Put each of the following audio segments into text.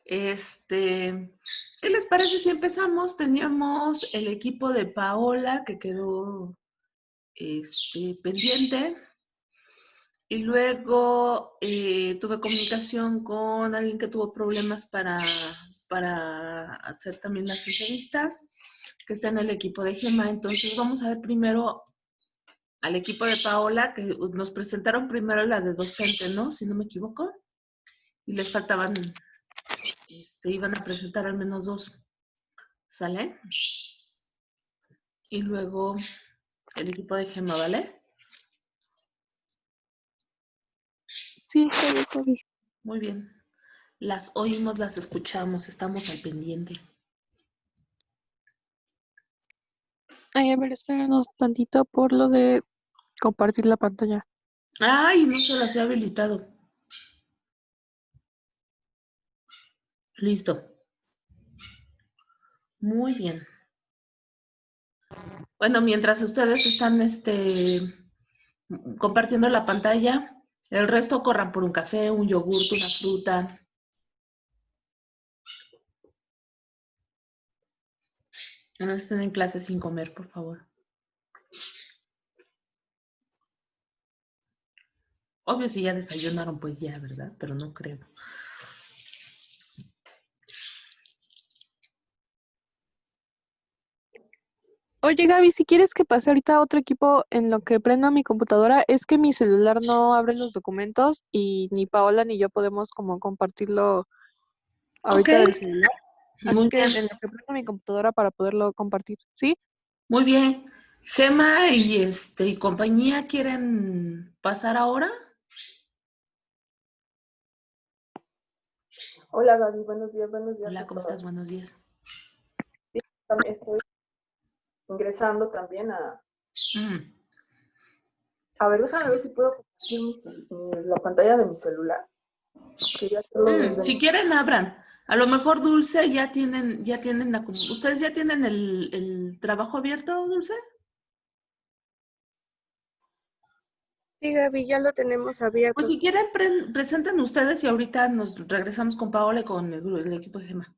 ¿Qué les parece si empezamos? Teníamos el equipo de Paola que quedó pendiente. Y luego tuve comunicación con alguien que tuvo problemas para hacer también las entrevistas, que está en el equipo de Gema. Entonces vamos a ver primero al equipo de Paola, que nos presentaron primero la de docente, ¿no? Si no me equivoco. Y les faltaban, iban a presentar al menos 2. ¿Sale? Y luego el equipo de Gema, ¿vale? Sí, está bien. Muy bien. Las oímos, las escuchamos, estamos al pendiente. Ay, a ver, espéranos tantito por lo de compartir la pantalla. Ay, no se las he habilitado. Listo. Muy bien. Bueno, mientras ustedes están compartiendo la pantalla, el resto corran por un café, un yogurt, una fruta. No estén en clase sin comer, por favor. Obvio, si ya desayunaron, pues ya, ¿verdad? Pero no creo. Oye, Gaby, si quieres que pase ahorita a otro equipo en lo que prenda mi computadora, es que mi celular no abre los documentos y ni Paola ni yo podemos como compartirlo Ok, ahorita del celular. Así muy que bien. en lo que prenda mi computadora para poderlo compartir, ¿sí? Muy bien. Gema y compañía quieren pasar ahora. Hola Gaby, buenos días Hola, a ¿cómo estás? todos. Buenos días. Sí, estoy ingresando también Mm. A ver, déjame ver si puedo compartir la pantalla de mi celular. Quería hacerlo desde Si mi... quieren, abran. A lo mejor, Dulce, ¿ustedes ya tienen el trabajo abierto, Dulce? Sí, Gaby, ya lo tenemos Pues abierto. si quieren, presenten ustedes y ahorita nos regresamos con Paola y con el equipo de Gema.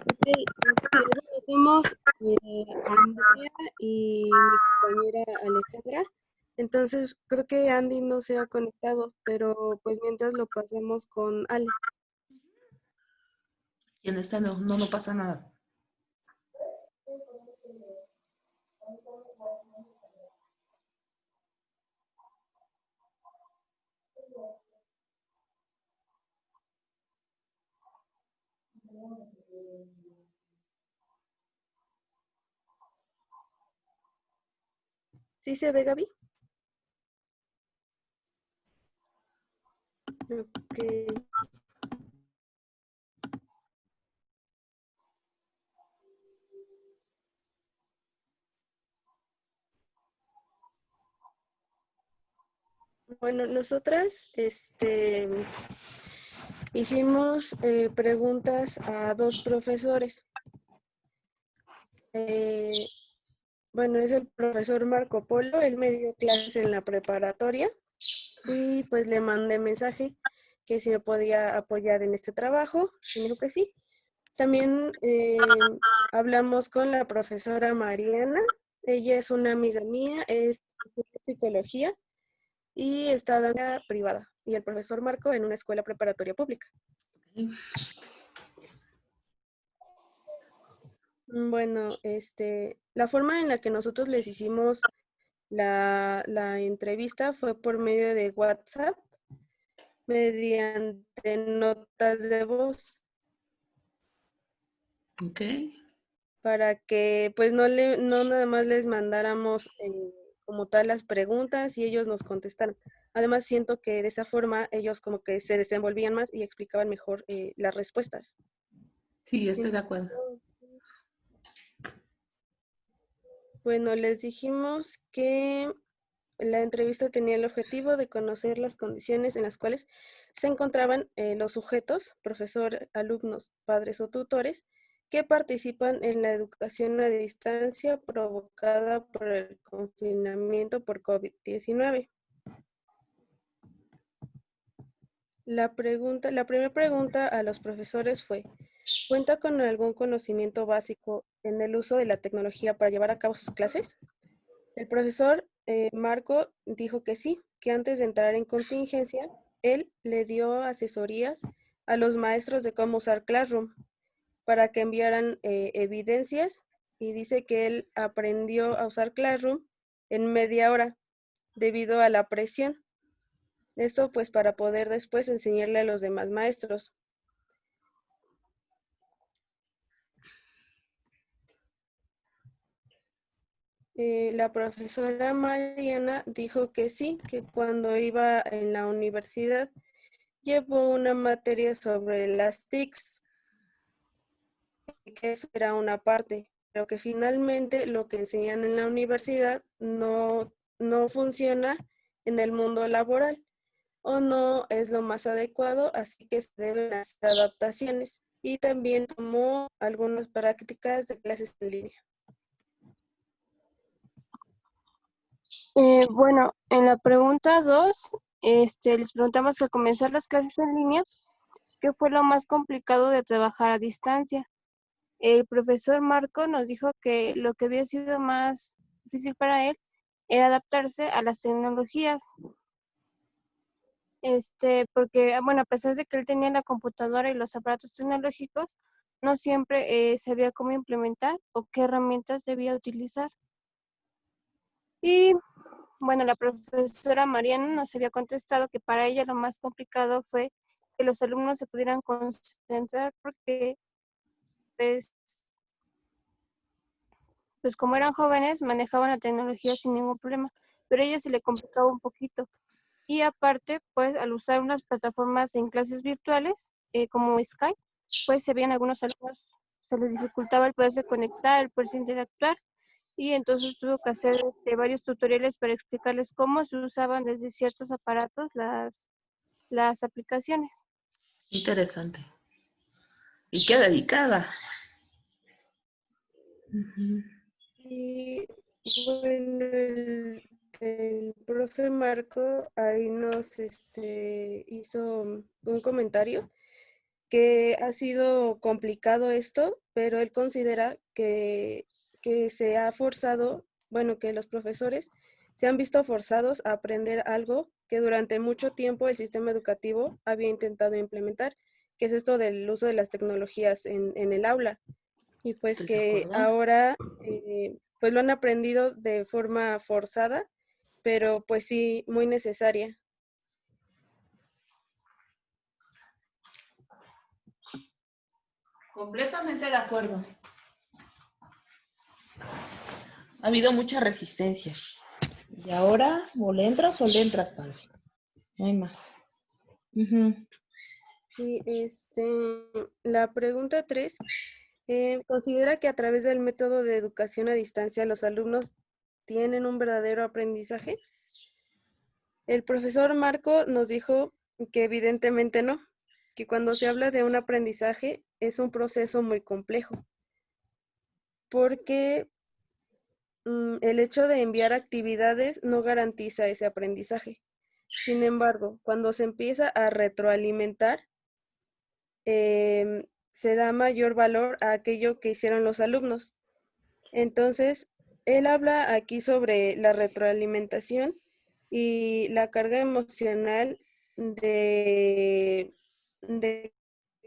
Ok, bueno, tenemos a Andrea y mi compañera Alejandra. Entonces, creo que Andy no se ha conectado, pero pues mientras lo pasamos con Ale. Quien está, no pasa nada. ¿Sí se ve, Gaby? Ok. Bueno, nosotras, hicimos preguntas a 2 profesores. Bueno, es el profesor Marco Polo, él me dio clases en la preparatoria y pues le mandé mensaje que si me podía apoyar en este trabajo, y me dijo que sí. También hablamos con la profesora Mariana, ella es una amiga mía, estudia psicología y está dando privada, y el profesor Marco en una escuela preparatoria pública. Bueno, la forma en la que nosotros les hicimos la entrevista fue por medio de WhatsApp, mediante notas de voz, Ok. para que pues no nada más les mandáramos como tal las preguntas y ellos nos contestaran. Además, siento que de esa forma ellos como que se desenvolvían más y explicaban mejor las respuestas. Sí, estoy de acuerdo. Entonces, bueno, les dijimos que la entrevista tenía el objetivo de conocer las condiciones en las cuales se encontraban los sujetos, profesor, alumnos, padres o tutores, que participan en la educación a distancia provocada por el confinamiento por COVID-19. La primera pregunta a los profesores fue, ¿cuenta con algún conocimiento básico en el uso de la tecnología para llevar a cabo sus clases? El profesor Marco dijo que sí, que antes de entrar en contingencia, él le dio asesorías a los maestros de cómo usar Classroom para que enviaran evidencias y dice que él aprendió a usar Classroom en media hora debido a la presión. Esto pues para poder después enseñarle a los demás maestros. La profesora Mariana dijo que sí, que cuando iba en la universidad llevó una materia sobre las TICs, que eso era una parte, pero que finalmente lo que enseñan en la universidad no funciona en el mundo laboral o no es lo más adecuado, así que se deben hacer adaptaciones. Y también tomó algunas prácticas de clases en línea. Bueno, en la pregunta 2, les preguntamos al comenzar las clases en línea, ¿qué fue lo más complicado de trabajar a distancia? El profesor Marco nos dijo que lo que había sido más difícil para él era adaptarse a las tecnologías, porque, bueno, a pesar de que él tenía la computadora y los aparatos tecnológicos, no siempre sabía cómo implementar o qué herramientas debía utilizar. Y bueno, la profesora Mariana nos había contestado que para ella lo más complicado fue que los alumnos se pudieran concentrar porque, pues como eran jóvenes, manejaban la tecnología sin ningún problema, pero a ella se le complicaba un poquito. Y aparte, pues al usar unas plataformas en clases virtuales, como Skype, pues se veían algunos alumnos, se les dificultaba el poderse conectar, el poderse interactuar, y entonces tuvo que hacer varios tutoriales para explicarles cómo se usaban desde ciertos aparatos las aplicaciones. Interesante. Y qué dedicada. Ujú. Y bueno, el profe Marco ahí nos hizo un comentario que ha sido complicado esto, pero él considera que se ha forzado, bueno, que los profesores se han visto forzados a aprender algo que durante mucho tiempo el sistema educativo había intentado implementar, que es esto del uso de las tecnologías en el aula. Y pues Estoy de que acuerdo. ahora pues lo han aprendido de forma forzada, pero pues sí, muy necesaria. Completamente de acuerdo. Ha habido mucha resistencia. Y ahora, o le entras, padre. No hay más. Ujú. Sí, la pregunta 3, ¿considera que a través del método de educación a distancia los alumnos tienen un verdadero aprendizaje? El profesor Marco nos dijo que evidentemente no, que cuando se habla de un aprendizaje es un proceso muy complejo, porque el hecho de enviar actividades no garantiza ese aprendizaje. Sin embargo, cuando se empieza a retroalimentar, se da mayor valor a aquello que hicieron los alumnos. Entonces, él habla aquí sobre la retroalimentación y la carga emocional de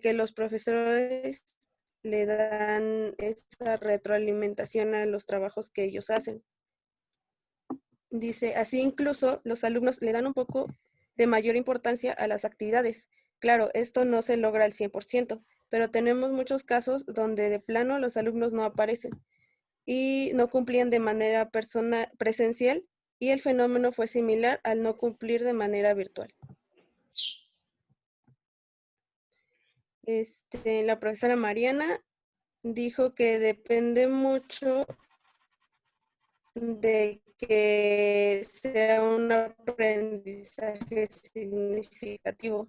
que los profesores le dan esa retroalimentación a los trabajos que ellos hacen. Dice, así incluso los alumnos le dan un poco de mayor importancia a las actividades. Claro, esto no se logra al 100%, pero tenemos muchos casos donde de plano los alumnos no aparecen y no cumplían de manera presencial, y el fenómeno fue similar al no cumplir de manera virtual. La profesora Mariana dijo que depende mucho de que sea un aprendizaje significativo,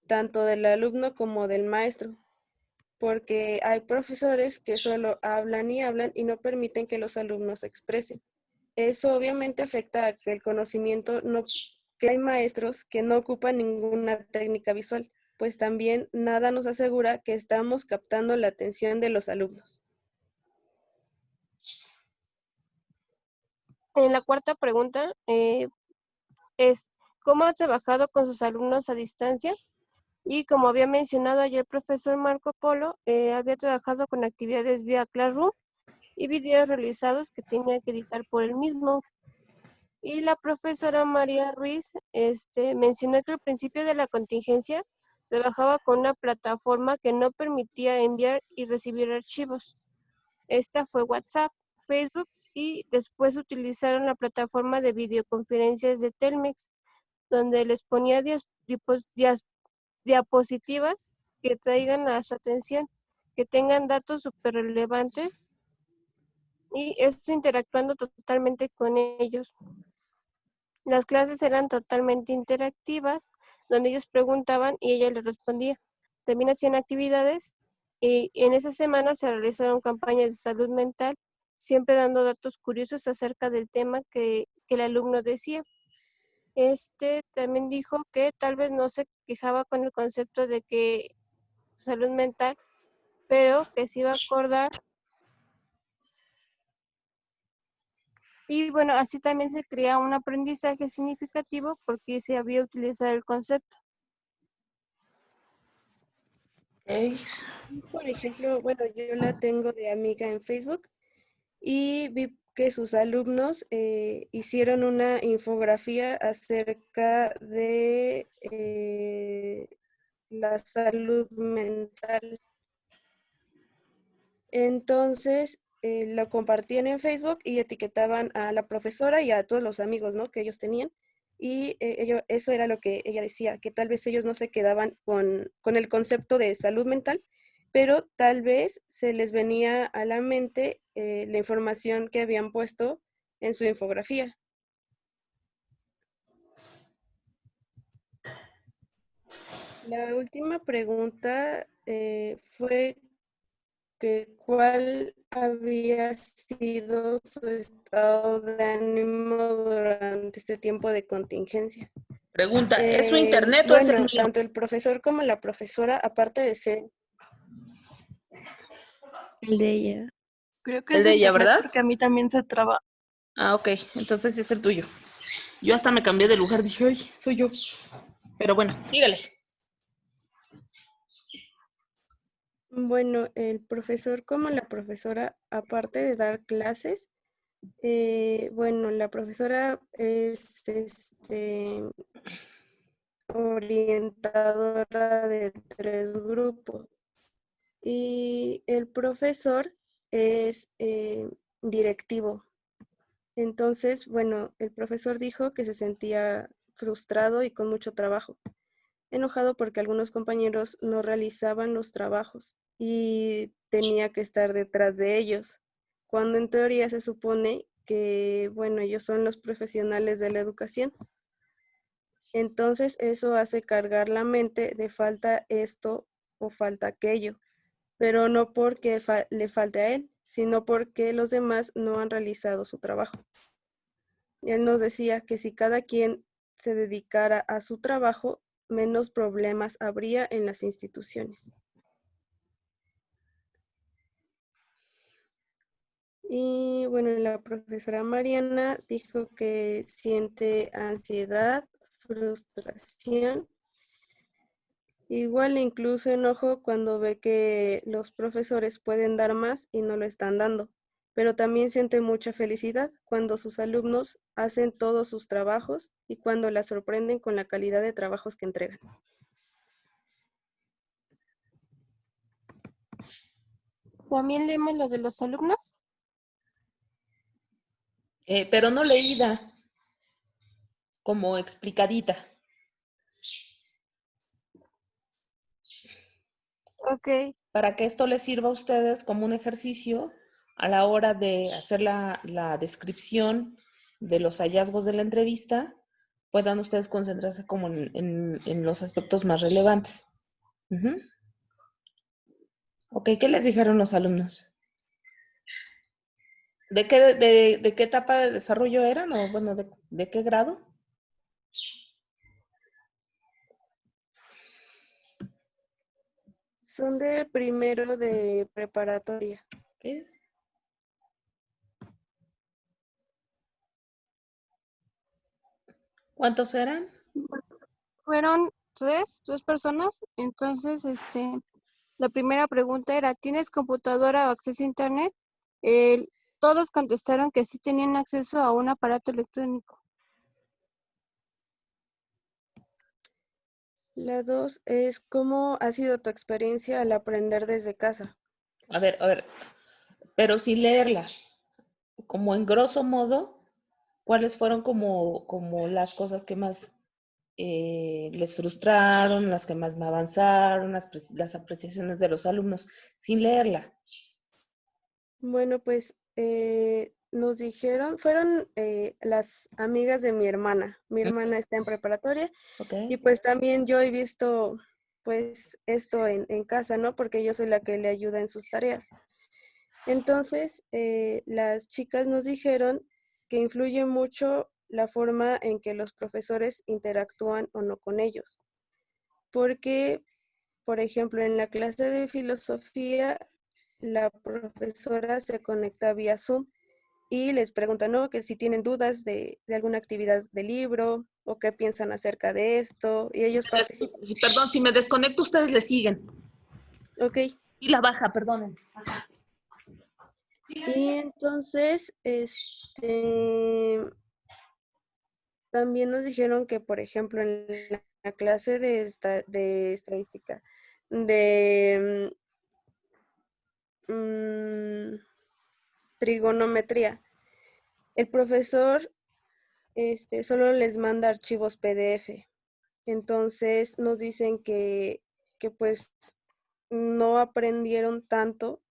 tanto del alumno como del maestro, porque hay profesores que solo hablan y no permiten que los alumnos se expresen. Eso obviamente afecta a que el conocimiento que hay maestros que no ocupan ninguna técnica visual, pues también nada nos asegura que estamos captando la atención de los alumnos. En la cuarta pregunta es, ¿cómo ha trabajado con sus alumnos a distancia? Y como había mencionado ayer el profesor Marco Polo, había trabajado con actividades vía Classroom y videos realizados que tenía que editar por él mismo. Y la profesora María Ruiz mencionó que al principio de la contingencia trabajaba con una plataforma que no permitía enviar y recibir archivos. Esta fue WhatsApp, Facebook y después utilizaron la plataforma de videoconferencias de Telmex, donde les ponía diapositivas que traigan a su atención, que tengan datos súper relevantes y esto interactuando totalmente con ellos. Las clases eran totalmente interactivas, donde ellos preguntaban y ella les respondía. También hacían actividades y en esa semana se realizaron campañas de salud mental, siempre dando datos curiosos acerca del tema que el alumno decía. También dijo que tal vez no se quejaba con el concepto de que salud mental, pero que se iba a acordar. Y bueno, así también se crea un aprendizaje significativo porque se había utilizado el concepto. Ok. Por ejemplo, bueno, yo la tengo de amiga en Facebook y vi que sus alumnos hicieron una infografía acerca de la salud mental. Entonces, lo compartían en Facebook y etiquetaban a la profesora y a todos los amigos, ¿no?, que ellos tenían. Y eso era lo que ella decía, que tal vez ellos no se quedaban con el concepto de salud mental, pero tal vez se les venía a la mente la información que habían puesto en su infografía. La última pregunta fue que cuál había sido su estado de ánimo durante este tiempo de contingencia. Pregunta, ¿es su internet o es el Bueno, mío? tanto el profesor como la profesora, aparte de ser... El de ella. Creo que El es de ella, internet ¿verdad? porque a mí también se traba. Ah, ok. Entonces es el tuyo. Yo hasta me cambié de lugar. Dije, ay, soy yo. Pero bueno, dígale. Bueno, el profesor como la profesora, aparte de dar clases, bueno, la profesora es orientadora de 3 grupos y el profesor es directivo. Entonces, bueno, el profesor dijo que se sentía frustrado y con mucho trabajo, enojado porque algunos compañeros no realizaban los trabajos y tenía que estar detrás de ellos, cuando en teoría se supone que, bueno, ellos son los profesionales de la educación. Entonces eso hace cargar la mente de falta esto o falta aquello, pero no porque le falte a él, sino porque los demás no han realizado su trabajo. Él nos decía que si cada quien se dedicara a su trabajo, menos problemas habría en las instituciones. Y bueno, la profesora Mariana dijo que siente ansiedad, frustración, igual incluso enojo cuando ve que los profesores pueden dar más y no lo están dando, pero también siente mucha felicidad cuando sus alumnos hacen todos sus trabajos y cuando la sorprenden con la calidad de trabajos que entregan. También leemos lo de los alumnos. Pero no leída, como explicadita. Ok, Para que esto les sirva a ustedes como un ejercicio a la hora de hacer la descripción de los hallazgos de la entrevista, puedan ustedes concentrarse como en los aspectos más relevantes. Ok, ¿qué les dijeron los alumnos? ¿De qué etapa de desarrollo eran? O bueno, ¿de qué grado? son de primero de preparatoria. ¿Ok? ¿Cuántos eran? Fueron tres personas. Entonces, la primera pregunta era, ¿tienes computadora o acceso a internet? Todos contestaron que sí tenían acceso a un aparato electrónico. La 2 es ¿cómo ha sido tu experiencia al aprender desde casa? A ver, pero sin leerla. Como en grosso modo, ¿cuáles fueron como las cosas que más les frustraron, las que más me avanzaron, las apreciaciones de los alumnos, sin leerla? Bueno, pues nos dijeron, fueron las amigas de mi hermana. Mi hermana está en preparatoria ¿Ok? y pues también yo he visto pues esto en casa, ¿no? Porque yo soy la que le ayuda en sus tareas. Entonces, las chicas nos dijeron que influye mucho la forma en que los profesores interactúan o no con ellos. Porque, por ejemplo, en la clase de filosofía, la profesora se conecta vía Zoom y les pregunta, ¿no? Que si tienen dudas de alguna actividad del libro o qué piensan acerca de esto, y ellos participan. Perdón, si me desconecto, ustedes le siguen. Ok. Y la baja, perdonen. Y entonces, también nos dijeron que, por ejemplo, en la clase de estadística, de trigonometría, el profesor solo les manda archivos PDF. Entonces nos dicen que pues no aprendieron tanto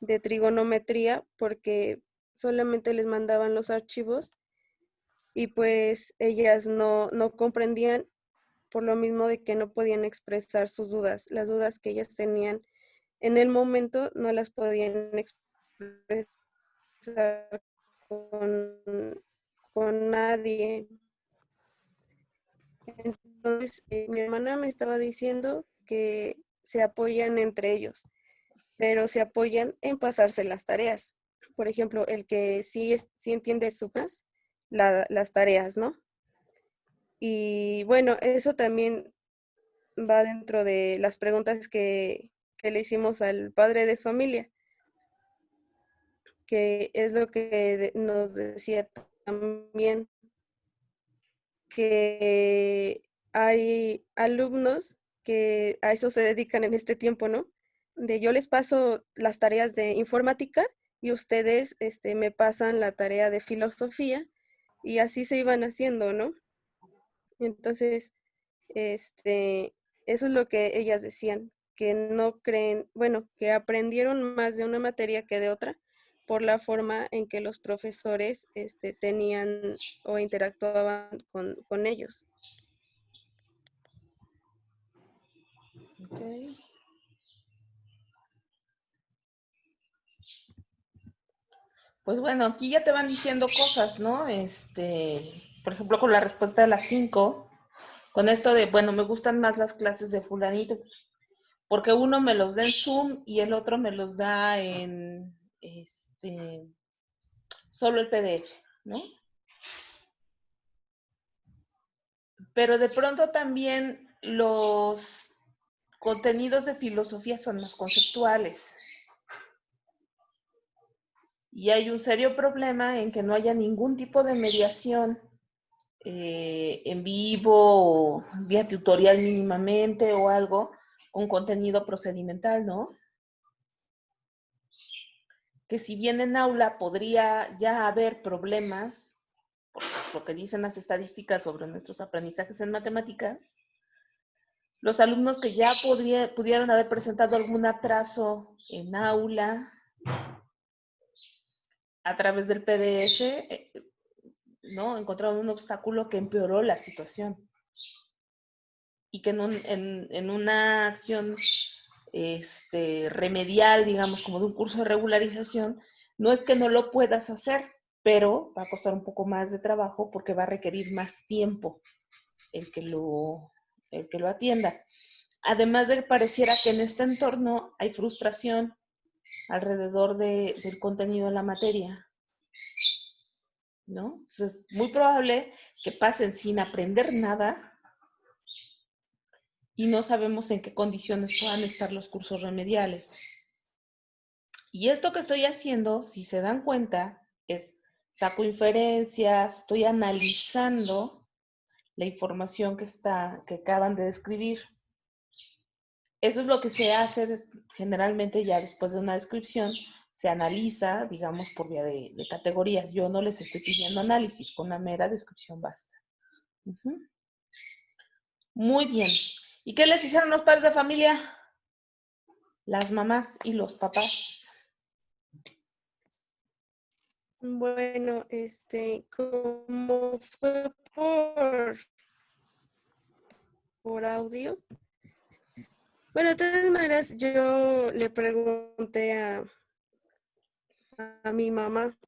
de trigonometría porque solamente les mandaban los archivos y pues ellas no comprendían por lo mismo de que no podían expresar sus dudas. Las dudas que ellas tenían en el momento no las podían expresar con, con nadie. Entonces, mi hermana me estaba diciendo que se apoyan entre ellos, pero se apoyan en pasarse las tareas. Por ejemplo, el que sí entiende las tareas, ¿no? Y bueno, eso también va dentro de las preguntas que le hicimos al padre de familia, que es lo que nos decía también, que hay alumnos que a eso se dedican en este tiempo, ¿no? De yo les paso las tareas de informática y ustedes me pasan la tarea de filosofía y así se iban haciendo, ¿no? Entonces, eso es lo que ellas decían, que no creen, bueno, que aprendieron más de una materia que de otra por la forma en que los profesores tenían o interactuaban con ellos. Ok. Pues bueno, aquí ya te van diciendo cosas, ¿no? Por ejemplo, con la respuesta de las 5, con esto de, bueno, me gustan más las clases de fulanito, porque uno me los da en Zoom y el otro me los da en, solo el PDF, ¿no? Pero de pronto también los contenidos de filosofía son más conceptuales. Y hay un serio problema en que no haya ningún tipo de mediación en vivo o vía tutorial mínimamente o algo con contenido procedimental, ¿no? Que si bien en aula podría ya haber problemas, por lo que dicen las estadísticas sobre nuestros aprendizajes en matemáticas, los alumnos que ya pudieron haber presentado algún atraso en aula a través del PDF, ¿no? Encontraron un obstáculo que empeoró la situación. Y que en una acción remedial, digamos, como de un curso de regularización, no es que no lo puedas hacer, pero va a costar un poco más de trabajo porque va a requerir más tiempo el que lo atienda. Además de que pareciera que en este entorno hay frustración alrededor del contenido de la materia, ¿no? Entonces, es muy probable que pasen sin aprender nada y no sabemos en qué condiciones puedan estar los cursos remediales. Y esto que estoy haciendo, si se dan cuenta, es saco inferencias, estoy analizando la información que acaban de describir. Eso es lo que se hace generalmente ya después de una descripción, se analiza, digamos, por vía de categorías. Yo no les estoy pidiendo análisis, con una mera descripción basta. Muy bien. ¿Y qué les dijeron los padres de familia? Las mamás y los papás. Bueno, como fue por audio. Bueno, de todas maneras, yo le pregunté a mi mamá,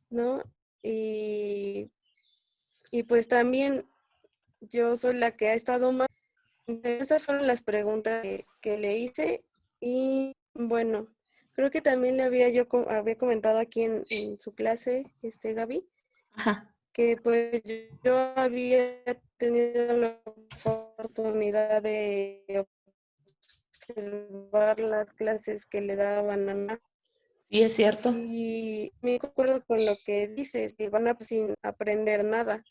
¿no? Y pues también yo soy la que ha estado más. Estas fueron las preguntas que le hice y bueno, creo que también le había comentado aquí en su clase, Gaby, Ajá. que pues yo había tenido la oportunidad de observar las clases que le daban a Ana. Sí, es cierto. Y me acuerdo con lo que dices, que van a sin aprender nada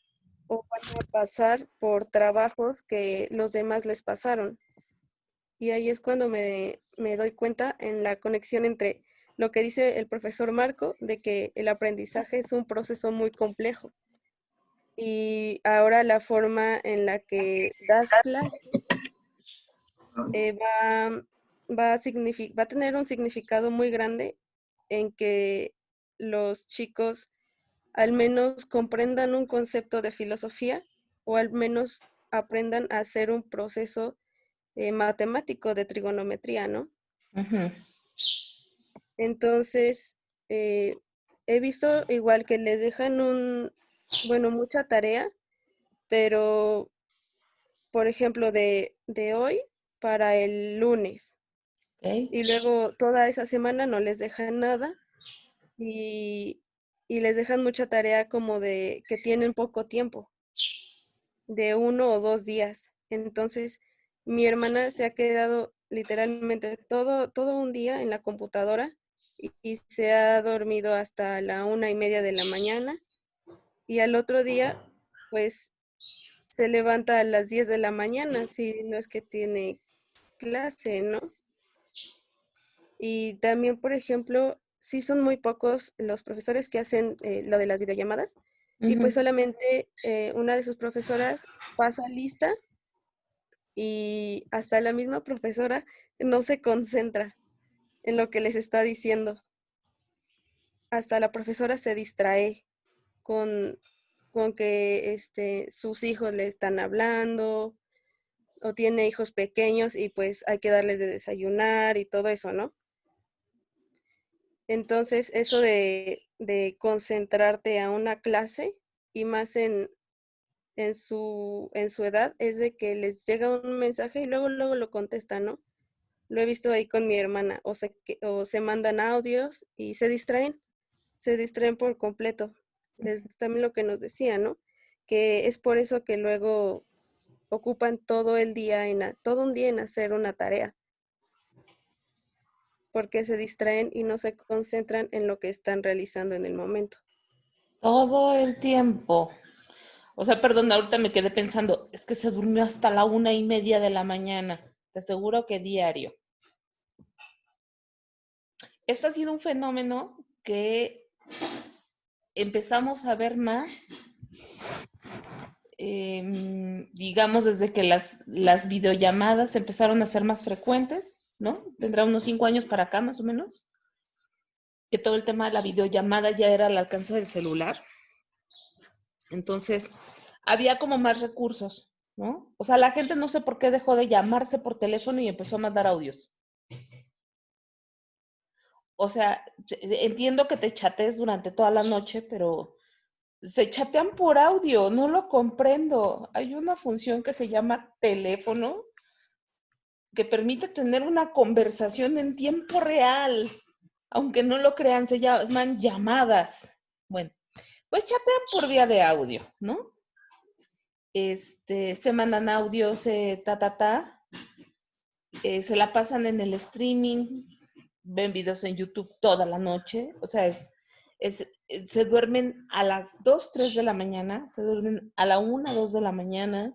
o van a pasar por trabajos que los demás les pasaron. Y ahí es cuando me doy cuenta en la conexión entre lo que dice el profesor Marco, de que el aprendizaje es un proceso muy complejo. Y ahora la forma en la que das clase va a tener un significado muy grande en que los chicos al menos comprendan un concepto de filosofía o al menos aprendan a hacer un proceso matemático de trigonometría, ¿no? Uh-huh. Entonces, he visto igual que les dejan mucha tarea, pero, por ejemplo, de hoy para el lunes. Okay. Y luego toda esa semana no les dejan nada y les dejan mucha tarea como de que tienen poco tiempo, de 1 o 2 días. Entonces, mi hermana se ha quedado literalmente todo un día en la computadora y se ha dormido hasta la 1:30 de la mañana y al otro día, pues, se levanta a las 10 de la mañana, si no es que tiene clase, ¿no? Y también, por ejemplo, sí son muy pocos los profesores que hacen lo de las videollamadas y pues solamente una de sus profesoras pasa lista y hasta la misma profesora no se concentra en lo que les está diciendo. Hasta la profesora se distrae con, que sus hijos le están hablando o tiene hijos pequeños y pues hay que darles de desayunar y todo eso, ¿no? Entonces, eso de concentrarte a una clase y más en su edad es de que les llega un mensaje y luego lo contestan, ¿no? Lo he visto ahí con mi hermana, o se mandan audios y se distraen por completo. Es también lo que nos decía, ¿no? Que es por eso que luego ocupan todo un día en hacer una tarea, porque se distraen y no se concentran en lo que están realizando en el momento. Todo el tiempo. O sea, perdón, ahorita me quedé pensando, es que se durmió hasta la 1:30 de la mañana. Te aseguro que diario. Esto ha sido un fenómeno que empezamos a ver más, digamos, desde que las videollamadas empezaron a ser más frecuentes, ¿no? Tendrá unos 5 años para acá, más o menos, que todo el tema de la videollamada ya era al alcance del celular. Entonces, había como más recursos, ¿no? O sea, la gente no sé por qué dejó de llamarse por teléfono y empezó a mandar audios. O sea, entiendo que te chatees durante toda la noche, pero se chatean por audio, no lo comprendo. Hay una función que se llama teléfono que permite tener una conversación en tiempo real. Aunque no lo crean, se llaman llamadas. Bueno, pues chatean por vía de audio, ¿no? Se mandan audios, se la pasan en el streaming, ven videos en YouTube toda la noche, o sea, se duermen a las 2, 3 de la mañana, se duermen a la 1, 2 de la mañana,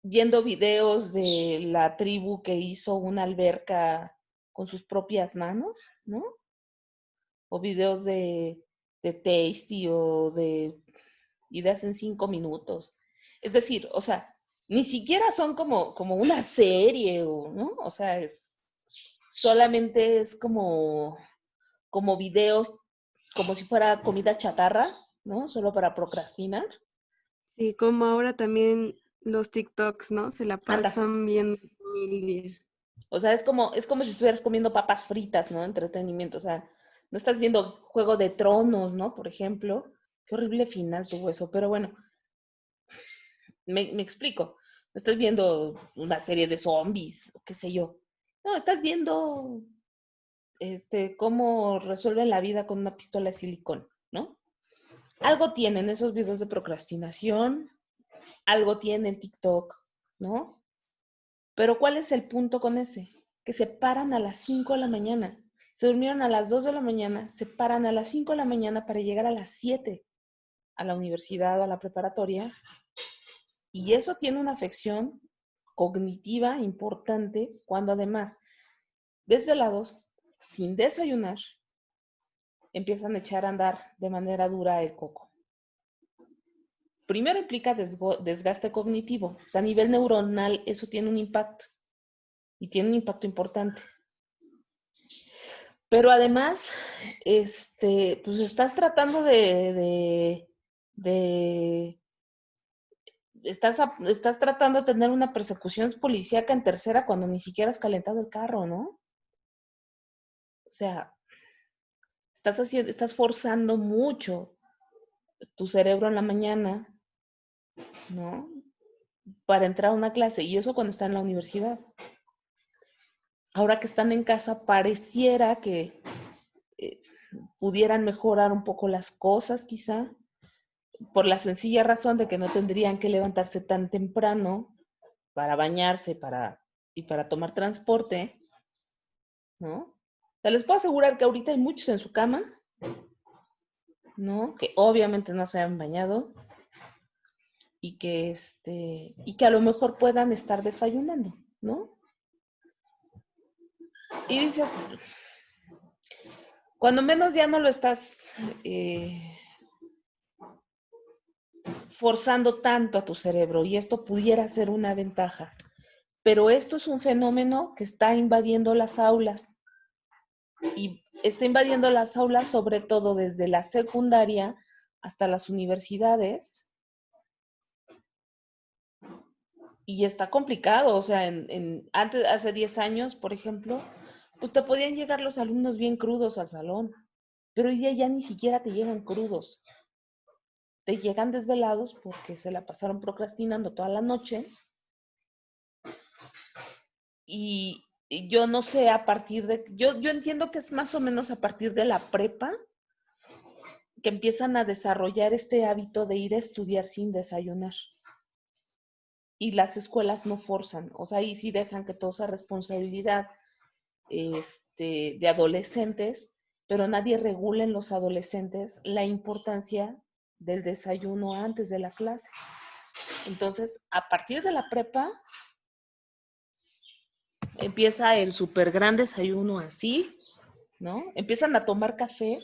viendo videos de la tribu que hizo una alberca con sus propias manos, ¿no? O videos de Tasty o de ideas en 5 minutos. Es decir, o sea, ni siquiera son como una serie, ¿no? O sea, solamente es como videos, como si fuera comida chatarra, ¿no? Solo para procrastinar. Sí, como ahora también los TikToks, ¿no? Se la Anda. pasan viendo todo el día. O sea, es como si estuvieras comiendo papas fritas, ¿no? Entretenimiento. O sea, no estás viendo Juego de Tronos, ¿no? Por ejemplo. Qué horrible final tuvo eso. Pero bueno, me explico. No estás viendo una serie de zombies, o qué sé yo. No, estás viendo cómo resuelven la vida con una pistola de silicón, ¿no? Algo tienen esos videos de procrastinación, algo tiene el TikTok, ¿no? Pero ¿cuál es el punto con ese? Que se paran a las 5 de la mañana. Se durmieron a las 2 de la mañana, se paran a las 5 de la mañana para llegar a las 7 a la universidad o a la preparatoria. Y eso tiene una afección cognitiva importante cuando además, desvelados, sin desayunar, empiezan a echar a andar de manera dura el coco. Primero implica desgaste cognitivo, o sea, a nivel neuronal eso tiene un impacto y tiene un impacto importante. Pero además, pues estás tratando estás tratando de tener una persecución policíaca en tercera cuando ni siquiera has calentado el carro, ¿no? O sea, estás forzando mucho tu cerebro en la mañana, ¿no? Para entrar a una clase, y eso cuando está en la universidad. Ahora que están en casa, pareciera que pudieran mejorar un poco las cosas, quizá, por la sencilla razón de que no tendrían que levantarse tan temprano para bañarse y para tomar transporte, ¿no? O sea, les puedo asegurar que ahorita hay muchos en su cama, ¿no? Que obviamente no se han bañado y que a lo mejor puedan estar desayunando, ¿no? Y dices, cuando menos ya no lo estás forzando tanto a tu cerebro, y esto pudiera ser una ventaja. Pero esto es un fenómeno que está invadiendo las aulas, y está invadiendo las aulas sobre todo desde la secundaria hasta las universidades, y está complicado. O sea, hace 10 años, por ejemplo, pues te podían llegar los alumnos bien crudos al salón, pero hoy día ya ni siquiera te llegan crudos. Te llegan desvelados porque se la pasaron procrastinando toda la noche. Y yo no sé, yo entiendo que es más o menos a partir de la prepa que empiezan a desarrollar este hábito de ir a estudiar sin desayunar. Y las escuelas no forzan, o sea, ahí sí dejan que todo sea responsabilidad de adolescentes, pero nadie regula en los adolescentes la importancia del desayuno antes de la clase. Entonces, a partir de la prepa, empieza el súper gran desayuno así, ¿no? Empiezan a tomar café.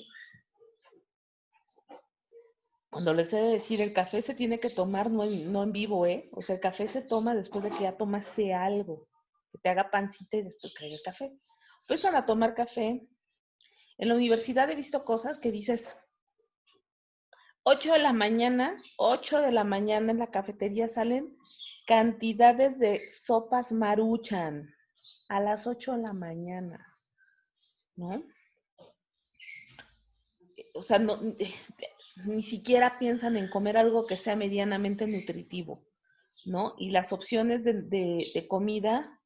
Cuando les he de decir, el café se tiene que tomar no en vivo, ¿eh? O sea, el café se toma después de que ya tomaste algo, que te haga pancita y después caiga el café. Empiezan a tomar café. En la universidad he visto cosas que dices, 8 de la mañana en la cafetería salen cantidades de sopas Maruchan a las 8 de la mañana, ¿no? O sea, ni siquiera piensan en comer algo que sea medianamente nutritivo. ¿no? Y las opciones de comida,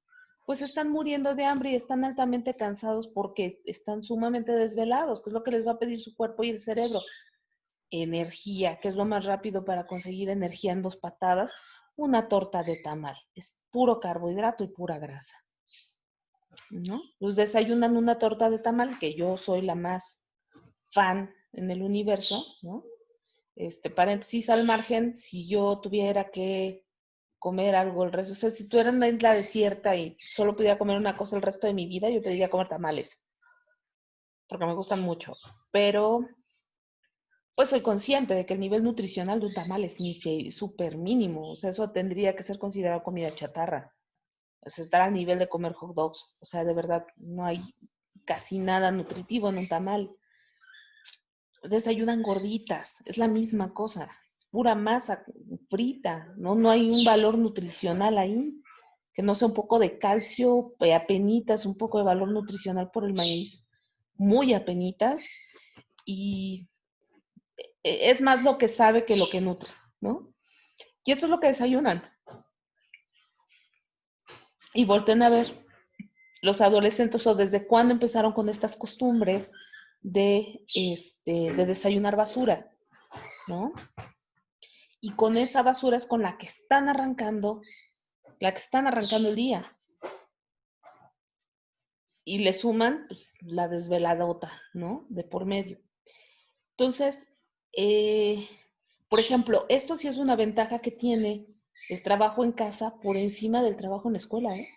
pues están muriendo de hambre y están altamente cansados porque están sumamente desvelados, que es lo que les va a pedir su cuerpo y el cerebro. Energía, que es lo más rápido para conseguir energía en 2 patadas, una torta de tamal. Es puro carbohidrato y pura grasa, ¿no? Los desayunan una torta de tamal, que yo soy la más fan en el universo, ¿no? Paréntesis al margen, si yo tuviera que comer algo el resto, o sea, si tuviera una isla desierta y solo pudiera comer una cosa el resto de mi vida, yo pediría comer tamales, porque me gustan mucho, pero pues soy consciente de que el nivel nutricional de un tamal es súper mínimo, o sea, eso tendría que ser considerado comida chatarra, o sea, estar al nivel de comer hot dogs, o sea, de verdad, no hay casi nada nutritivo en un tamal. Desayunan gorditas, es la misma cosa, es pura masa frita, ¿no? No hay un valor nutricional ahí, que no sea un poco de calcio, apenitas, un poco de valor nutricional por el maíz, muy apenitas, y es más lo que sabe que lo que nutre, ¿no? Y esto es lo que desayunan. Y volten a ver, los adolescentes, o desde cuándo empezaron con estas costumbres de desayunar basura, ¿no? Y con esa basura es con la que están arrancando el día. Y le suman pues, la desveladota, ¿no? De por medio. Entonces, por ejemplo, esto sí es una ventaja que tiene el trabajo en casa por encima del trabajo en la escuela, ¿eh?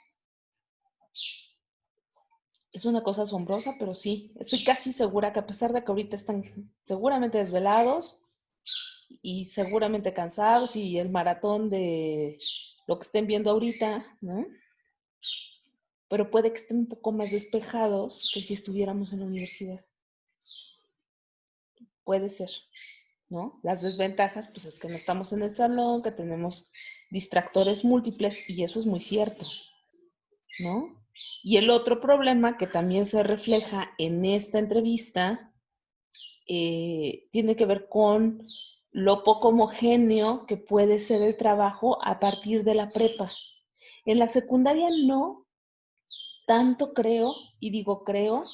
Es una cosa asombrosa, pero sí, estoy casi segura que a pesar de que ahorita están seguramente desvelados y seguramente cansados y el maratón de lo que estén viendo ahorita, ¿no? Pero puede que estén un poco más despejados que si estuviéramos en la universidad. Puede ser, ¿no? Las desventajas, pues es que no estamos en el salón, que tenemos distractores múltiples y eso es muy cierto, ¿no? Y el otro problema que también se refleja en esta entrevista tiene que ver con lo poco homogéneo que puede ser el trabajo a partir de la prepa. En la secundaria no tanto creo, y digo creo,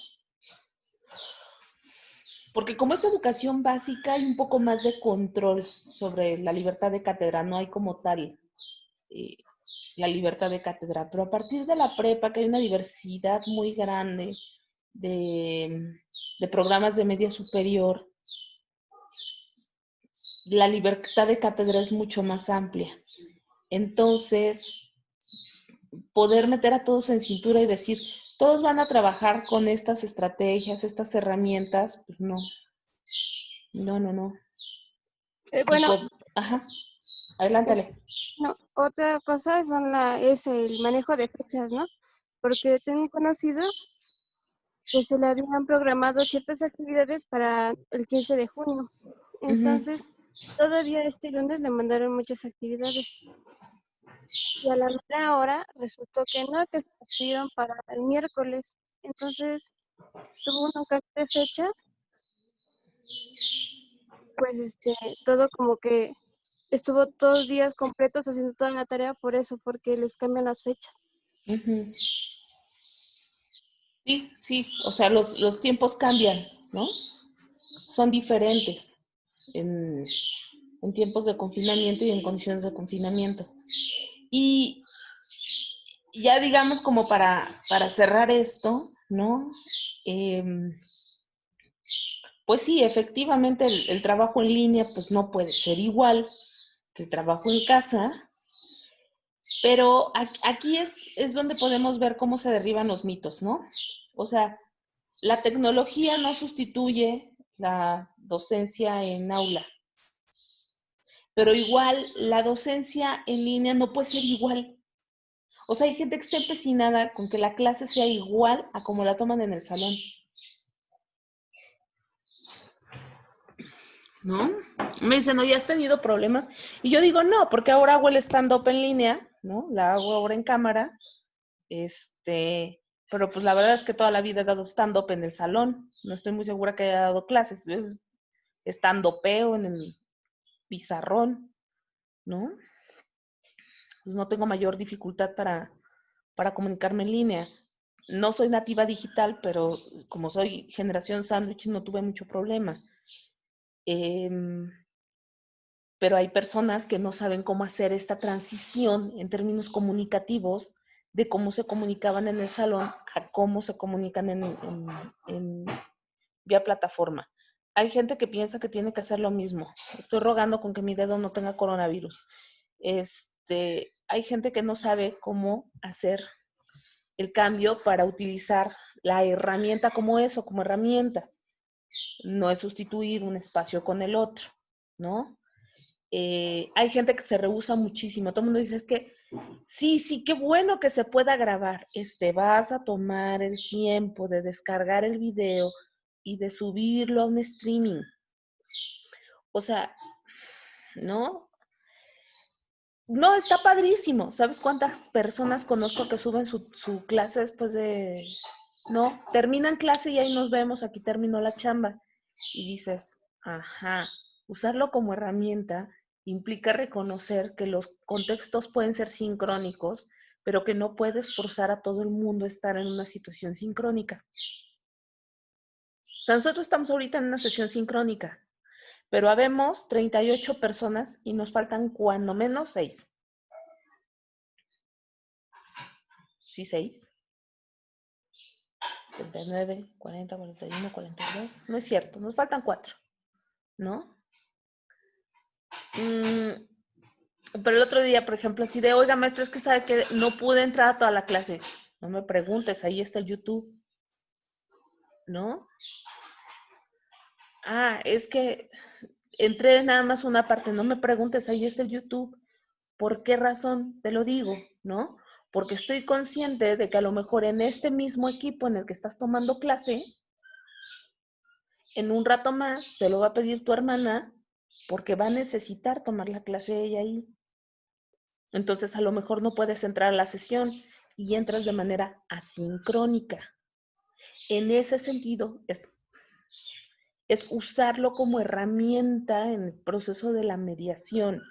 porque como es educación básica hay un poco más de control sobre la libertad de cátedra, no hay como tal la libertad de cátedra, pero a partir de la prepa que hay una diversidad muy grande de programas de media superior, la libertad de cátedra es mucho más amplia. Entonces, poder meter a todos en cintura y decir, todos van a trabajar con estas estrategias, estas herramientas, pues no. No. Bueno, Pues, ajá, adelante, Alex. no, otra cosa es el manejo de fechas, ¿no? Porque tengo un conocido que se le habían programado ciertas actividades para el 15 de junio. Entonces, todavía este lunes le mandaron muchas actividades. Y a la mera hora resultó que no, que se las pidieron para el miércoles. Entonces, tuvo un cambio de fecha, pues todo como que estuvo 2 días completos haciendo toda la tarea por eso, porque les cambian las fechas. Sí, o sea, los tiempos cambian, ¿no? Son diferentes en tiempos de confinamiento y en condiciones de confinamiento. Y ya digamos como para cerrar esto, ¿no? Pues sí, efectivamente el trabajo en línea pues no puede ser igual que el trabajo en casa, pero aquí es donde podemos ver cómo se derriban los mitos, ¿no? O sea, la tecnología no sustituye la docencia en aula, pero igual la docencia en línea no puede ser igual. O sea, hay gente que está empecinada con que la clase sea igual a como la toman en el salón. ¿No? Me dicen, ¿no, ya has tenido problemas? Y yo digo, no, porque ahora hago el stand-up en línea, ¿no? La hago ahora en cámara. Pero pues la verdad es que toda la vida he dado stand-up en el salón. No estoy muy segura que haya dado clases. Stand-upeo en el pizarrón, ¿no? pues no tengo mayor dificultad para comunicarme en línea. No soy nativa digital, pero como soy generación sándwich, no tuve mucho problema. Pero hay personas que no saben cómo hacer esta transición en términos comunicativos de cómo se comunicaban en el salón a cómo se comunican en vía plataforma. Hay gente que piensa que tiene que hacer lo mismo. Estoy rogando con que mi dedo no tenga coronavirus. Hay gente que no sabe cómo hacer el cambio para utilizar la herramienta como eso, como herramienta. No es sustituir un espacio con el otro, ¿no? Hay gente que se rehúsa muchísimo. Todo el mundo dice, es que sí, qué bueno que se pueda grabar. Vas a tomar el tiempo de descargar el video y de subirlo a un streaming. O sea, ¿no? No, está padrísimo. ¿Sabes cuántas personas conozco que suben su clase después de... No, terminan clase y ahí nos vemos, aquí terminó la chamba. Y dices, ajá, usarlo como herramienta implica reconocer que los contextos pueden ser sincrónicos, pero que no puedes forzar a todo el mundo a estar en una situación sincrónica. O sea, nosotros estamos ahorita en una sesión sincrónica, pero habemos 38 personas y nos faltan cuando menos 6. ¿Sí, 6? 39, 40, 41, 42. No es cierto, nos faltan 4, ¿no? Pero el otro día, por ejemplo, así de, oiga, maestra, es que sabe que no pude entrar a toda la clase. No me preguntes, ahí está el YouTube, ¿no? Es que entré nada más una parte, no me preguntes, ahí está el YouTube. ¿Por qué razón te lo digo, no? Porque estoy consciente de que a lo mejor en este mismo equipo en el que estás tomando clase, en un rato más te lo va a pedir tu hermana porque va a necesitar tomar la clase ella ahí. Entonces, a lo mejor no puedes entrar a la sesión y entras de manera asincrónica. En ese sentido, es usarlo como herramienta en el proceso de la mediación,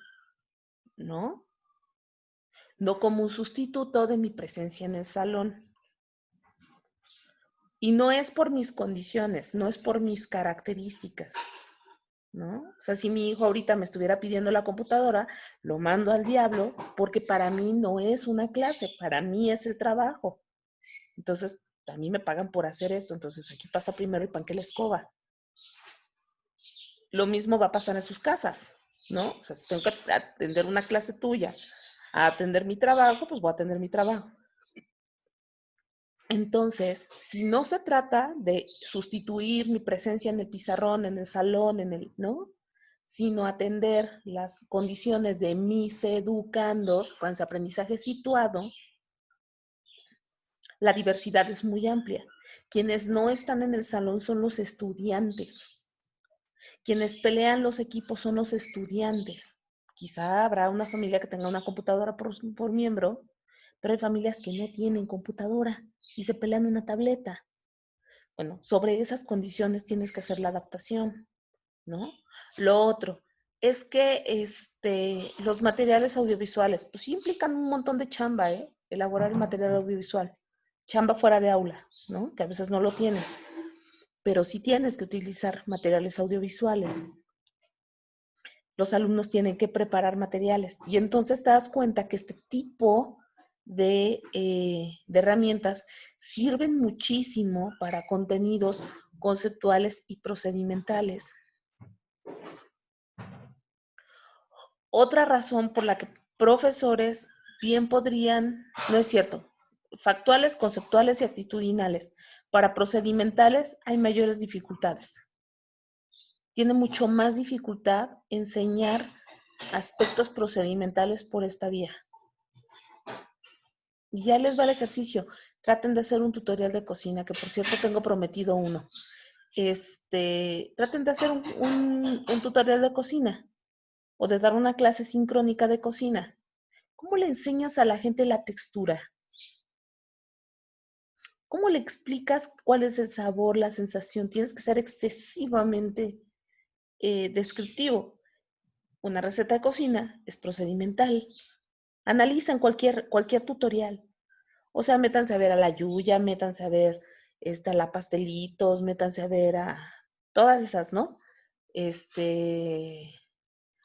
¿no? No como un sustituto de mi presencia en el salón. Y no es por mis condiciones, no es por mis características, ¿no? O sea, si mi hijo ahorita me estuviera pidiendo la computadora, lo mando al diablo porque para mí no es una clase, para mí es el trabajo. Entonces, a mí me pagan por hacer esto, entonces aquí pasa primero el pan que la escoba. Lo mismo va a pasar en sus casas, ¿no? O sea, si tengo que atender una clase tuya, a atender mi trabajo, pues voy a atender mi trabajo. Entonces, si no se trata de sustituir mi presencia en el pizarrón, en el salón, ¿no? Sino atender las condiciones de mis educandos con ese aprendizaje situado, la diversidad es muy amplia. Quienes no están en el salón son los estudiantes. Quienes pelean los equipos son los estudiantes. Quizá habrá una familia que tenga una computadora por miembro, pero hay familias que no tienen computadora y se pelean una tableta. Bueno, sobre esas condiciones tienes que hacer la adaptación, ¿no? Lo otro es que los materiales audiovisuales, pues sí implican un montón de chamba, elaborar el material audiovisual. Chamba fuera de aula, ¿no? Que a veces no lo tienes, pero sí tienes que utilizar materiales audiovisuales. Los alumnos tienen que preparar materiales y entonces te das cuenta que este tipo de herramientas sirven muchísimo para contenidos conceptuales y procedimentales. Otra razón por la que profesores bien podrían, no es cierto, factuales, conceptuales y actitudinales. Para procedimentales hay mayores dificultades. Tiene mucho más dificultad enseñar aspectos procedimentales por esta vía. Y ya les va el ejercicio. Traten de hacer un tutorial de cocina, que por cierto tengo prometido uno. Traten de hacer un tutorial de cocina o de dar una clase sincrónica de cocina. ¿Cómo le enseñas a la gente la textura? ¿Cómo le explicas cuál es el sabor, la sensación? Tienes que ser excesivamente descriptivo. Una receta de cocina es procedimental. Analicen cualquier tutorial. O sea, métanse a ver a la Yuya, métanse a ver a la Pastelitos, métanse a ver a todas esas, ¿no?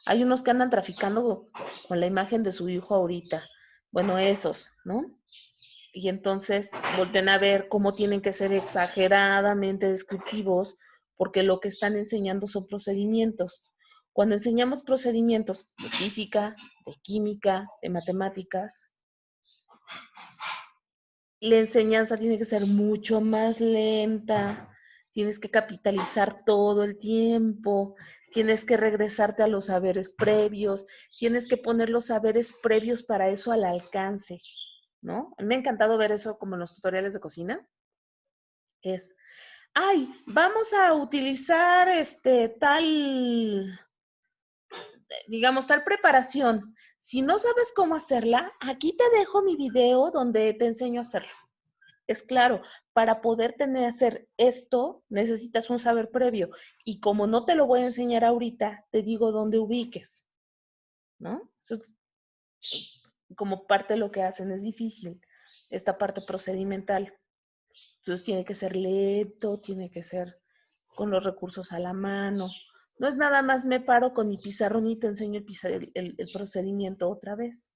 Hay unos que andan traficando con la imagen de su hijo ahorita. Bueno, esos, ¿no? Y entonces volten a ver cómo tienen que ser exageradamente descriptivos, porque lo que están enseñando son procedimientos. Cuando enseñamos procedimientos de física, de química, de matemáticas, la enseñanza tiene que ser mucho más lenta, tienes que capitalizar todo el tiempo, tienes que regresarte a los saberes previos, tienes que poner los saberes previos para eso al alcance, ¿no? A mí me ha encantado ver eso como en los tutoriales de cocina. Vamos a utilizar tal preparación. Si no sabes cómo hacerla, aquí te dejo mi video donde te enseño a hacerla. Es claro, para poder hacer esto, necesitas un saber previo. Y como no te lo voy a enseñar ahorita, te digo dónde ubiques, ¿no? Eso es como parte de lo que hacen, es difícil, esta parte procedimental. Entonces tiene que ser lento, tiene que ser con los recursos a la mano. No es nada más me paro con mi pizarrón y te enseño el procedimiento otra vez.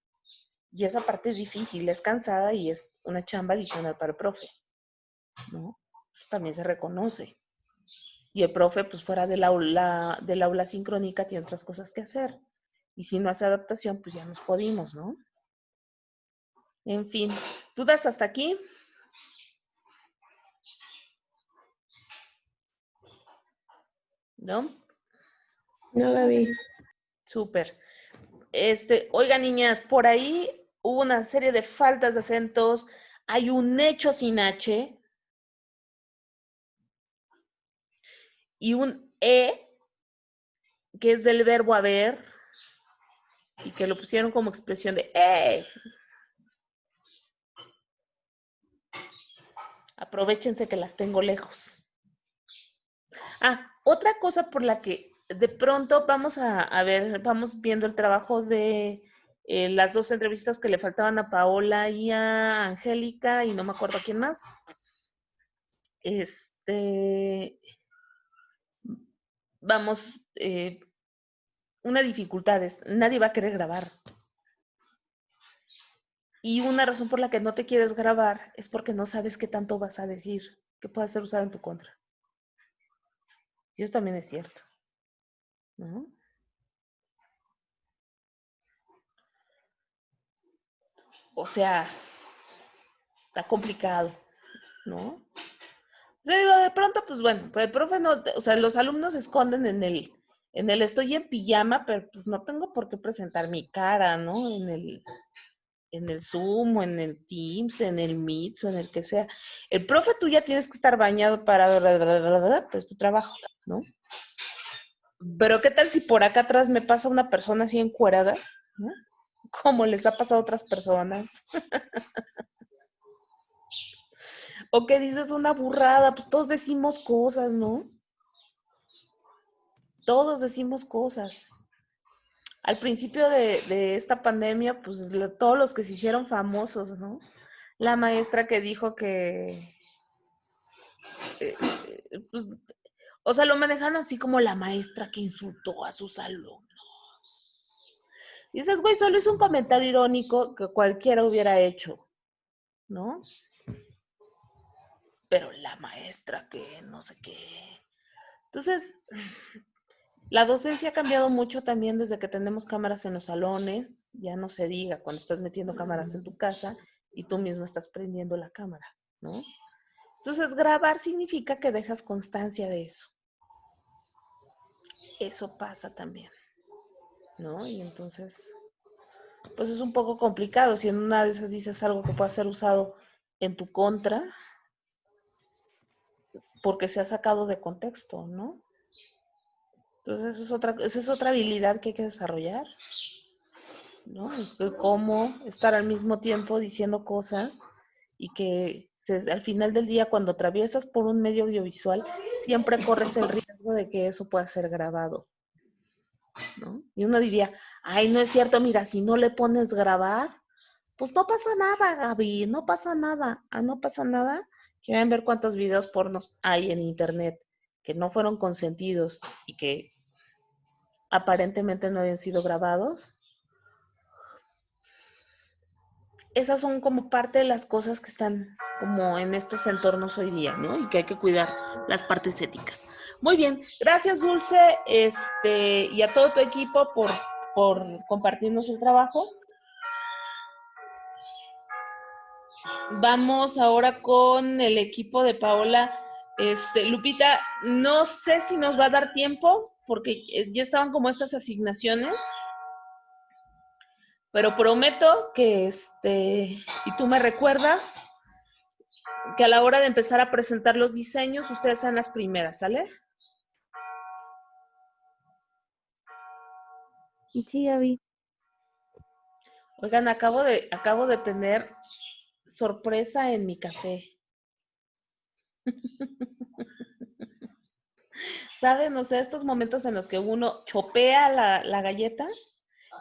Y esa parte es difícil, es cansada y es una chamba adicional para el profe, ¿no? Eso también se reconoce. Y el profe, pues fuera del aula sincrónica, tiene otras cosas que hacer. Y si no hace adaptación, pues ya nos jodimos, ¿no? En fin, ¿dudas hasta aquí? ¿No? No, Gaby. Súper. Oiga, niñas, por ahí hubo una serie de faltas de acentos. Hay un hecho sin H y un E, que es del verbo haber, y que lo pusieron como expresión de ¡eh! Aprovéchense que las tengo lejos. Otra cosa por la que de pronto vamos a ver, vamos viendo el trabajo de las dos entrevistas que le faltaban a Paola y a Angélica, y no me acuerdo a quién más. Vamos, una dificultad es, nadie va a querer grabar. Y una razón por la que no te quieres grabar es porque no sabes qué tanto vas a decir que pueda ser usado en tu contra. Y eso también es cierto, ¿no? O sea, está complicado, ¿no? O sea, digo, de pronto, pues bueno, pues el profe no, o sea, los alumnos se esconden en el estoy en pijama, pero pues no tengo por qué presentar mi cara, ¿no? En el Zoom, o en el Teams, en el Meet, o en el que sea. El profe, tú ya tienes que estar bañado para, pues tu trabajo, ¿no? Pero ¿qué tal si por acá atrás me pasa una persona así encuerada, ¿no? Como les ha pasado a otras personas. O que dices una burrada, pues todos decimos cosas, ¿no? Todos decimos cosas. Al principio de esta pandemia, pues todos los que se hicieron famosos, ¿no? La maestra que dijo que, pues, o sea, lo manejaron así como la maestra que insultó a sus alumnos. Y dices, güey, solo es un comentario irónico que cualquiera hubiera hecho, ¿no? Pero la maestra que no sé qué. Entonces, la docencia ha cambiado mucho también desde que tenemos cámaras en los salones. Ya no se diga cuando estás metiendo cámaras en tu casa y tú mismo estás prendiendo la cámara, ¿no? Entonces, grabar significa que dejas constancia de eso. Eso pasa también, ¿no? Y entonces, pues es un poco complicado. Si en una de esas dices algo que pueda ser usado en tu contra, porque se ha sacado de contexto, ¿no? Entonces, esa es otra habilidad que hay que desarrollar, ¿no? Cómo estar al mismo tiempo diciendo cosas y que al final del día, cuando atraviesas por un medio audiovisual, siempre corres el riesgo de que eso pueda ser grabado. ¿no? Y uno diría, ay, no es cierto, mira, si no le pones grabar, pues no pasa nada, Gaby, no pasa nada. No pasa nada. Quieren ver cuántos videos pornos hay en internet que no fueron consentidos y que aparentemente no habían sido grabados. Esas son como parte de las cosas que están como en estos entornos hoy día, ¿no? Y que hay que cuidar las partes éticas. Muy bien, gracias Dulce, y a todo tu equipo por compartirnos el trabajo. Vamos ahora con el equipo de Paola. Lupita, no sé si nos va a dar tiempo, porque ya estaban como estas asignaciones, pero prometo que y tú me recuerdas que a la hora de empezar a presentar los diseños, ustedes sean las primeras, ¿sale? Sí, Gaby. Oigan, acabo de tener sorpresa en mi café. ¿Saben? O sea, estos momentos en los que uno chopea la galleta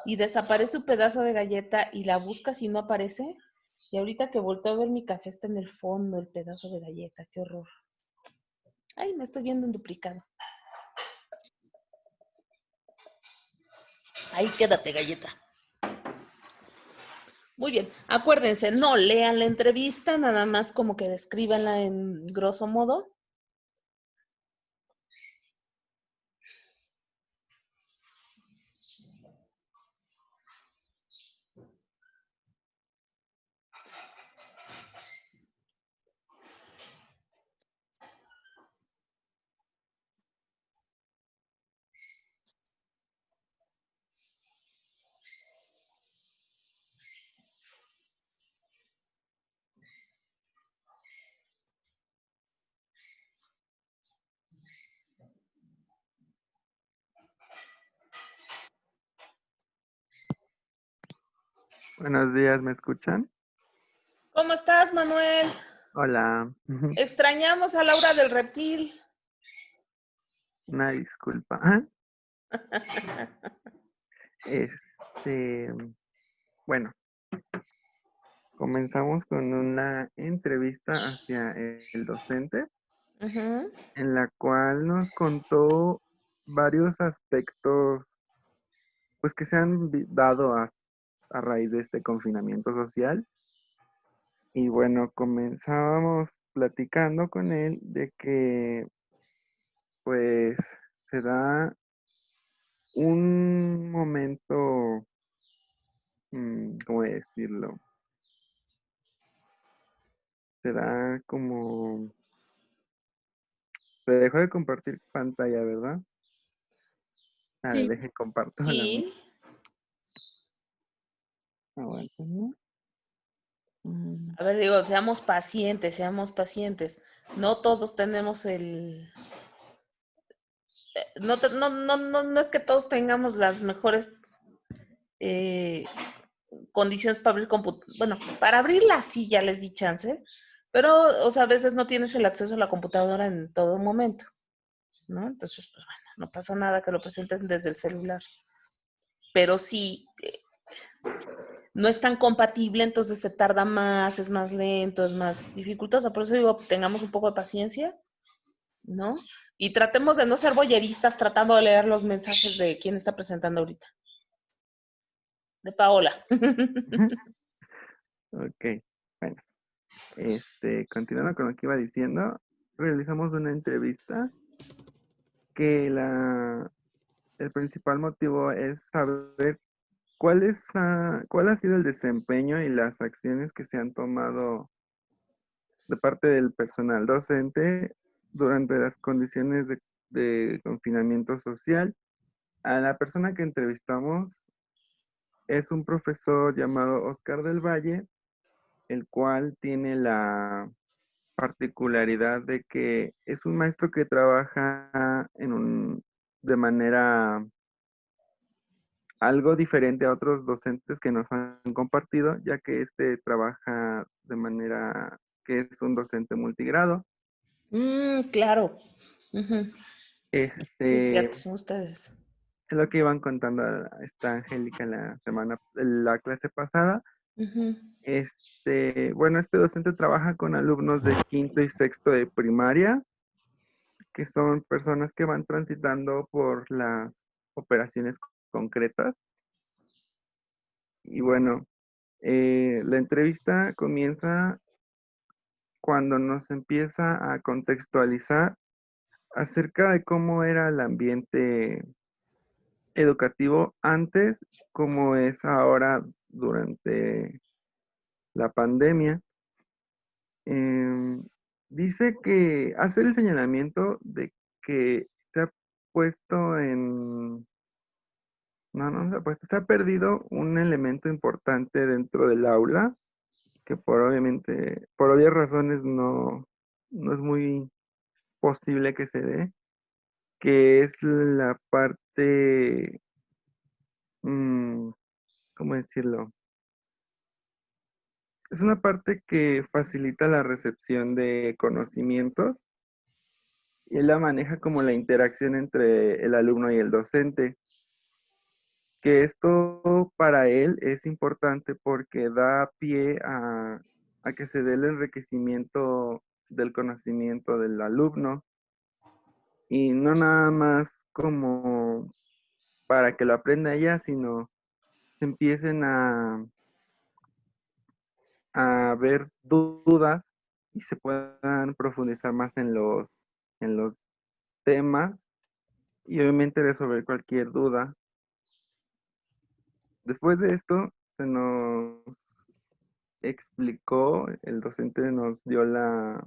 y desaparece un pedazo de galleta y la buscas y no aparece. Y ahorita que volteo a ver mi café está en el fondo el pedazo de galleta. ¡Qué horror! Ay, me estoy viendo en duplicado. Ahí quédate, galleta. Muy bien. Acuérdense, no lean la entrevista, nada más como que descríbanla en grosso modo. Buenos días, ¿me escuchan? ¿Cómo estás, Manuel? Hola. Extrañamos a Laura del Reptil. Una disculpa. Este, bueno, comenzamos con una entrevista hacia el docente, Ujú. en la cual nos contó varios aspectos, pues que se han dado a raíz de este confinamiento social. Y bueno, comenzábamos platicando con él de que, pues, se da un momento, ¿cómo decirlo? Se da como... Se dejó de compartir pantalla, ¿verdad? A ver, Sí. deje comparto la mía. Sí. Aguántenme. A ver, digo, seamos pacientes, seamos pacientes. No todos tenemos no es que todos tengamos las mejores eh, condiciones para abrir bueno, para abrirla sí ya les di chance, pero, o sea, a veces no tienes el acceso a la computadora en todo momento, ¿no? Entonces, pues bueno, no pasa nada que lo presenten desde el celular. Pero sí, no es tan compatible, entonces se tarda más, es más lento, es más dificultoso. Por eso digo, tengamos un poco de paciencia, ¿no? Y tratemos de no ser boyeristas tratando de leer los mensajes de quién está presentando ahorita. De Paola. Ok, bueno. Continuando con lo que iba diciendo, realizamos una entrevista que el principal motivo es saber cuál ha sido el desempeño y las acciones que se han tomado de parte del personal docente durante las condiciones de confinamiento social. A la persona que entrevistamos es un profesor llamado Oscar del Valle, el cual tiene la particularidad de que es un maestro que trabaja de manera algo diferente a otros docentes que nos han compartido, ya que trabaja de manera que es un docente multigrado. Claro. Uh-huh. Sí, es Este, cierto, son ustedes. es lo que iban contando a esta Angélica en la clase pasada. Ujú. Bueno, este docente trabaja con alumnos de quinto y sexto de primaria, que son personas que van transitando por las operaciones concretas. Y bueno, la entrevista comienza cuando nos empieza a contextualizar acerca de cómo era el ambiente educativo antes, cómo es ahora durante la pandemia. Em, Dice que hace el señalamiento de que se ha puesto en... No, no se ha puesto, se ha perdido un elemento importante dentro del aula, que por obvias razones no es muy posible que se dé, que es la parte, mm, ¿cómo decirlo? Es una parte que facilita la recepción de conocimientos y él la maneja como la interacción entre el alumno y el docente, que esto para él es importante porque da pie a que se dé el enriquecimiento del conocimiento del alumno y no nada más como para que lo aprenda ella, sino se empiecen a ver dudas y se puedan profundizar más en los temas y obviamente resolver cualquier duda. Después de esto, se nos explicó, el docente nos dio la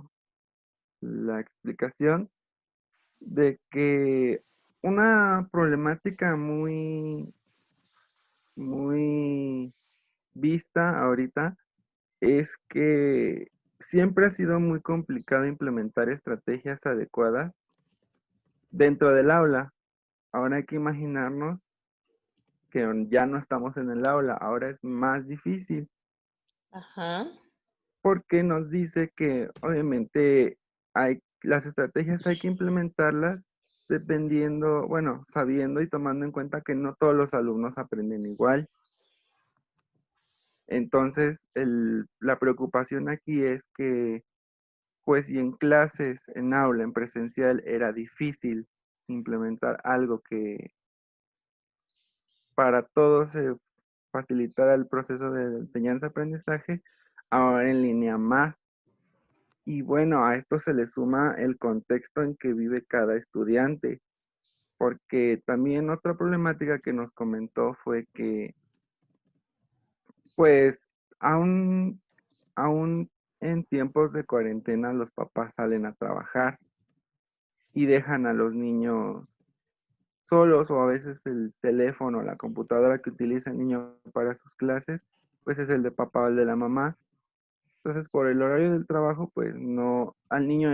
explicación de que una problemática muy vista ahorita es que siempre ha sido muy complicado implementar estrategias adecuadas dentro del aula. Ahora hay que imaginarnos que ya no estamos en el aula, ahora es más difícil Ajá. porque nos dice que obviamente las estrategias hay que implementarlas dependiendo, bueno, sabiendo y tomando en cuenta que no todos los alumnos aprenden igual. Entonces, la preocupación aquí es que, pues, si en clases, en aula, en presencial, era difícil implementar algo que para todos se facilitara el proceso de enseñanza-aprendizaje, ahora en línea más. Y bueno, a esto se le suma el contexto en que vive cada estudiante, porque también otra problemática que nos comentó fue que, pues, aún, aún en tiempos de cuarentena los papás salen a trabajar y dejan a los niños solos o a veces el teléfono o la computadora que utiliza el niño para sus clases, pues es el de papá o el de la mamá. Entonces, por el horario del trabajo, pues no, al niño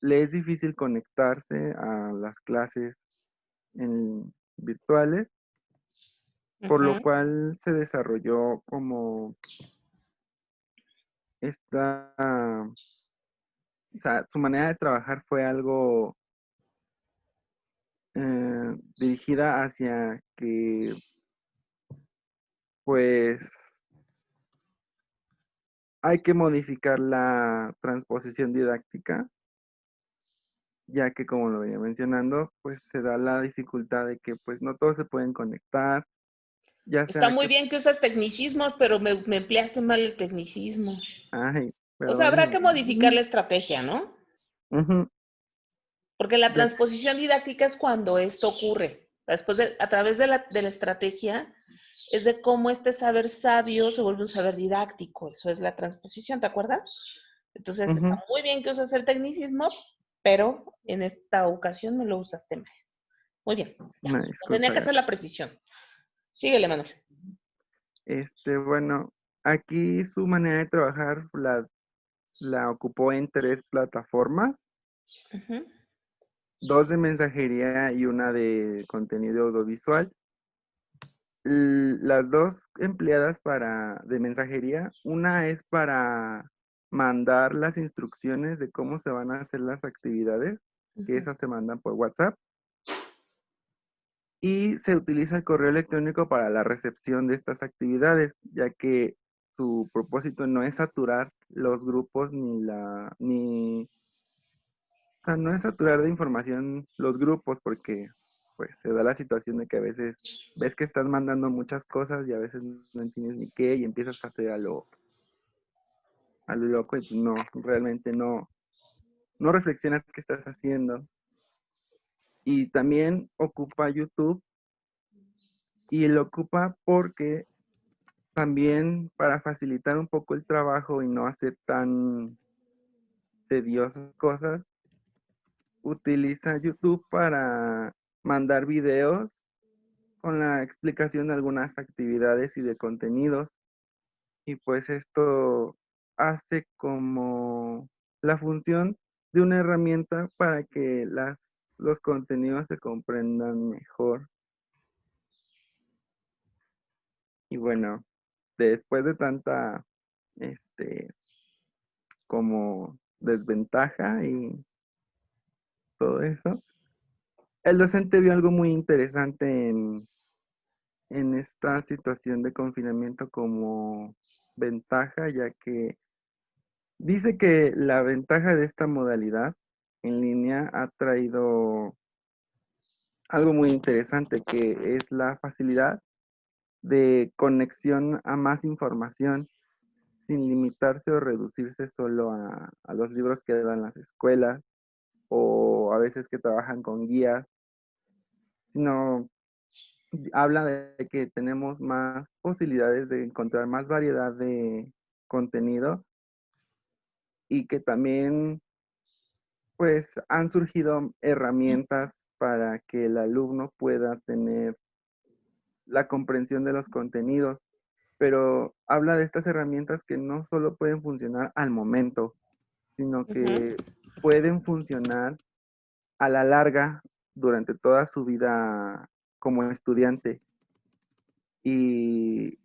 le es difícil conectarse a las clases virtuales, por lo Ujú. cual se desarrolló como esta, o sea, su manera de trabajar fue algo dirigida hacia que, pues, hay que modificar la transposición didáctica, ya que como lo venía mencionando, pues se da la dificultad de que pues no todos se pueden conectar, ya Está sea muy que, bien que usas tecnicismos, pero me empleaste mal el tecnicismo. ay, O sea, habrá que perdón. modificar la estrategia, ¿no? Ujú, Porque la ya, transposición didáctica es cuando esto ocurre. A través de la estrategia, es de cómo este saber sabio se vuelve un saber didáctico. Eso es la transposición, ¿te acuerdas? Entonces, está ujú, muy bien que usas el tecnicismo, pero en esta ocasión me lo usaste mal. Muy bien, ya. una No tenía disculpa, que hacer Gaby. la precisión. Síguele, Manuel. Bueno, aquí su manera de trabajar la ocupó en 3 plataformas, Ujú. 2 de mensajería y una de contenido audiovisual. Las dos empleadas de mensajería, una es para mandar las instrucciones de cómo se van a hacer las actividades, que Ujú. esas se mandan por WhatsApp. y se utiliza el correo electrónico para la recepción de estas actividades, ya que su propósito no es saturar los grupos o sea, no es saturar de información los grupos, porque pues se da la situación de que a veces ves que estás mandando muchas cosas y a veces no entiendes ni qué y empiezas a hacer a lo loco y pues no, realmente no reflexionas qué estás haciendo. Y también ocupa YouTube y lo ocupa porque también para facilitar un poco el trabajo y no hacer tan tediosas cosas, utiliza YouTube para mandar videos con la explicación de algunas actividades y de contenidos. Y pues esto hace como la función de una herramienta para que los contenidos se comprendan mejor. Y bueno, después de tanta como desventaja y todo eso, el docente vio algo muy interesante en esta situación de confinamiento como ventaja, ya que dice que la ventaja de esta modalidad en línea ha traído algo muy interesante, que es la facilidad de conexión a más información sin limitarse o reducirse solo a los libros que dan las escuelas o a veces que trabajan con guías, sino habla de que tenemos más posibilidades de encontrar más variedad de contenido y que también pues han surgido herramientas para que el alumno pueda tener la comprensión de los contenidos, pero habla de estas herramientas que no solo pueden funcionar al momento, sino que pueden funcionar a la larga durante toda su vida como estudiante. Y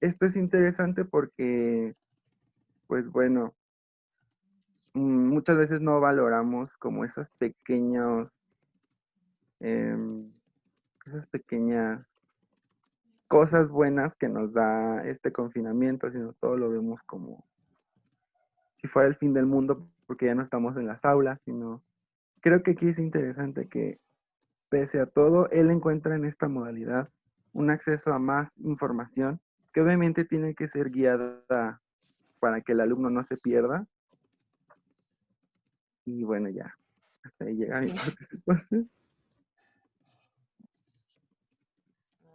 esto es interesante porque, pues bueno, muchas veces no valoramos como esas pequeñas cosas buenas que nos da este confinamiento, sino todo lo vemos como si fuera el fin del mundo porque ya no estamos en las aulas, sino creo que aquí es interesante que pese a todo, él encuentra en esta modalidad un acceso a más información que obviamente tiene que ser guiada para que el alumno no se pierda. Y bueno, ya, hasta ahí llega mi participación.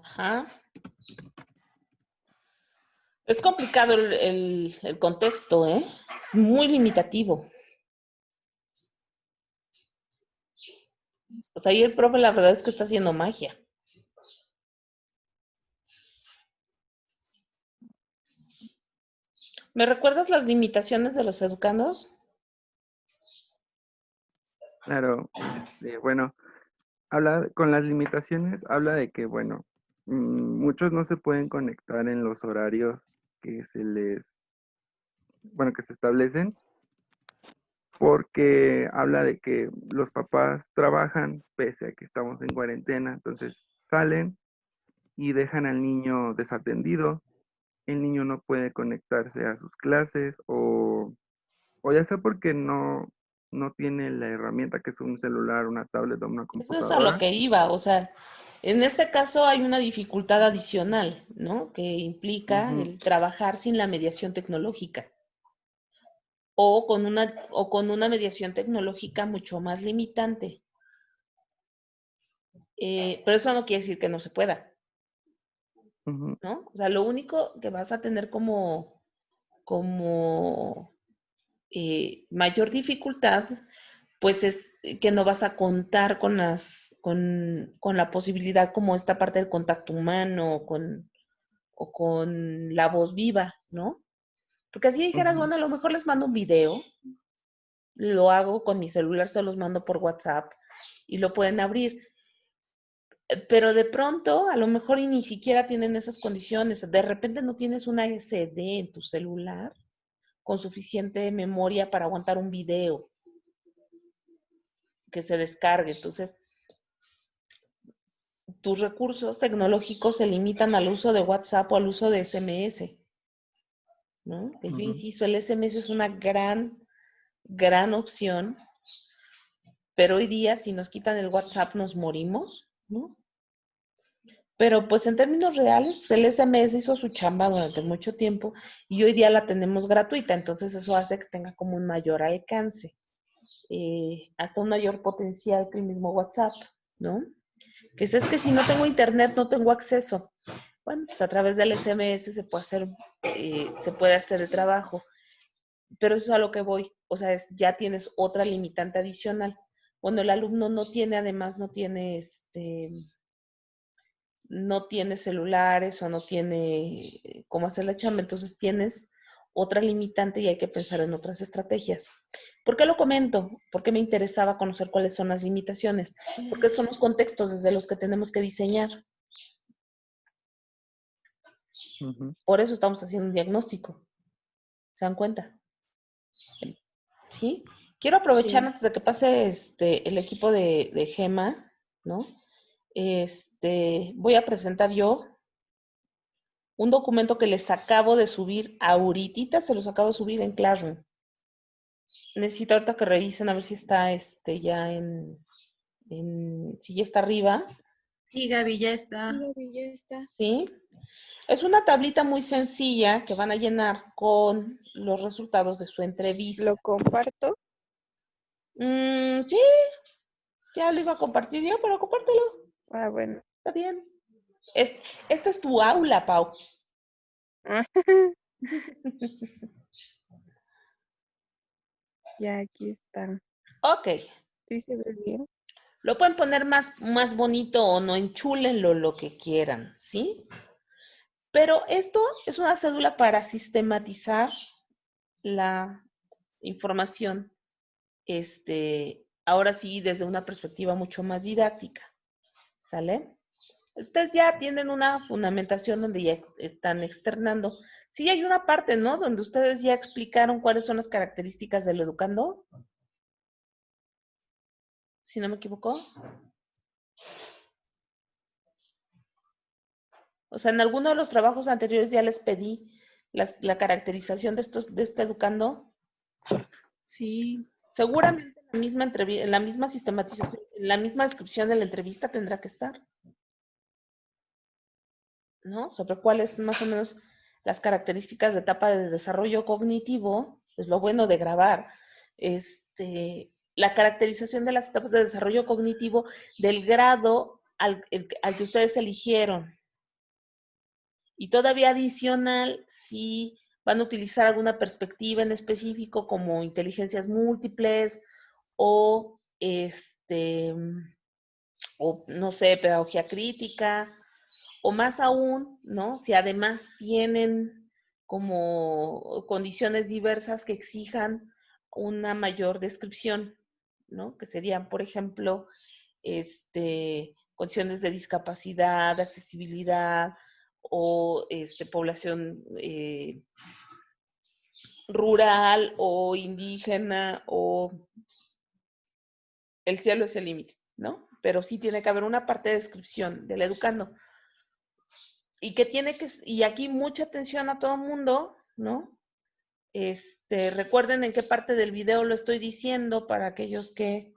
Ajá. Es complicado el contexto, ¿eh? Es muy limitativo. O sea, ahí el profe la verdad es que está haciendo magia. ¿Me recuerdas las limitaciones de los educandos? Claro, bueno, con las limitaciones, habla de que, bueno, muchos no se pueden conectar en los horarios que que se establecen, porque habla de que los papás trabajan pese a que estamos en cuarentena, entonces salen y dejan al niño desatendido, el niño no puede conectarse a sus clases o ya sea porque no tiene la herramienta que es un celular, una tablet o una Eso es a lo computadora. que iba, o sea, en este caso hay una dificultad adicional, ¿no? Que implica el trabajar sin la mediación tecnológica o con una mediación tecnológica mucho más limitante. Pero eso no quiere decir que no se pueda, ¿no? O sea, lo único que vas a tener como mayor dificultad, pues es que no vas a contar con con la posibilidad como esta parte del contacto humano o con la voz viva, ¿no? Porque así dijeras, bueno, a lo mejor les mando un video, lo hago con mi celular, se los mando por WhatsApp y lo pueden abrir. Pero de pronto, a lo mejor y ni siquiera tienen esas condiciones. De repente no tienes una SD en tu celular con suficiente memoria para aguantar un video que se descargue. Entonces, tus recursos tecnológicos se limitan al uso de WhatsApp o al uso de SMS, ¿no? Que yo insisto, el SMS es una gran opción, pero hoy día si nos quitan el WhatsApp nos morimos, ¿no? Pero pues en términos reales, pues el SMS hizo su chamba durante mucho tiempo y hoy día la tenemos gratuita, entonces eso hace que tenga como un mayor alcance, hasta un mayor potencial que el mismo WhatsApp, ¿no? Que es que si no tengo internet no tengo acceso. Bueno, pues a través del SMS se puede hacer el trabajo, pero eso es a lo que voy, o sea, ya tienes otra limitante adicional. Cuando el alumno además no tiene celulares o no tiene cómo hacer la chamba, entonces tienes otra limitante y hay que pensar en otras estrategias. ¿Por qué lo comento? Porque me interesaba conocer cuáles son las limitaciones, porque son los contextos desde los que tenemos que diseñar. Por eso estamos haciendo un diagnóstico. ¿Se dan cuenta? ¿Sí? Quiero aprovechar antes de que pase el equipo de Gema, ¿no? Voy a presentar yo un documento que les acabo de subir ahorita, se los acabo de subir en Classroom. Necesito ahorita que revisen a ver si está ya si ya está arriba. Sí, Gaby, ya está. Sí, Gaby, ya está. ¿Sí? Es una tablita muy sencilla que van a llenar con los resultados de su entrevista. ¿Lo comparto? Sí, ya lo iba a compartir yo, pero compártelo. Ah, bueno. Está bien. Esta es tu aula, Pau. Ya, aquí están. Ok. ¿Sí se ve bien? Lo pueden poner más bonito o no, enchúlenlo lo que quieran, ¿sí? Pero esto es una cédula para sistematizar la información, ahora sí, desde una perspectiva mucho más didáctica, ¿sale? Ustedes ya tienen una fundamentación donde ya están externando. Sí, hay una parte, ¿no? Donde ustedes ya explicaron cuáles son las características del educando. Si no me equivoco. O sea, en alguno de los trabajos anteriores ya les pedí la caracterización de este educando. Sí. Seguramente en la misma sistematización, en la misma descripción de la entrevista tendrá que estar, ¿no? Sobre cuáles más o menos las características de etapa de desarrollo cognitivo, es lo bueno de grabar, la caracterización de las etapas de desarrollo cognitivo del grado al que ustedes eligieron. Y todavía adicional, si van a utilizar alguna perspectiva en específico como inteligencias múltiples o o no sé, pedagogía crítica, o más aún, ¿no? Si además tienen como condiciones diversas que exijan una mayor descripción, ¿no? Que serían, por ejemplo, condiciones de discapacidad, de accesibilidad o población rural o indígena o el cielo es el límite, ¿no? Pero sí tiene que haber una parte de descripción del educando. Y aquí mucha atención a todo mundo, ¿no? Recuerden en qué parte del video lo estoy diciendo para aquellos que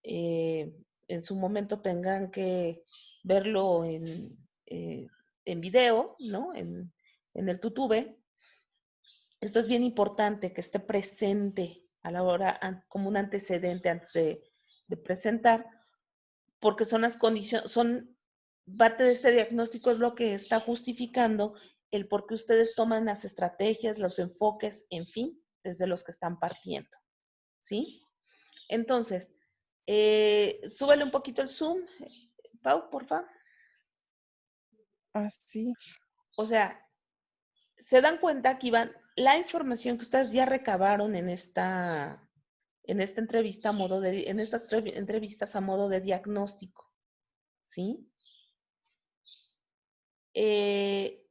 en su momento tengan que verlo en video, ¿no? En el YouTube. Esto es bien importante que esté presente a la hora, como un antecedente antes de presentar, porque son las condiciones, parte de este diagnóstico es lo que está justificando el por qué ustedes toman las estrategias, los enfoques, en fin, desde los que están partiendo, ¿sí? Entonces, súbele un poquito el zoom, Pau, por favor. Así. O sea, se dan cuenta que Iván, la información que ustedes ya recabaron en esta entrevista en estas entrevistas a modo de diagnóstico, ¿sí? ¿Quién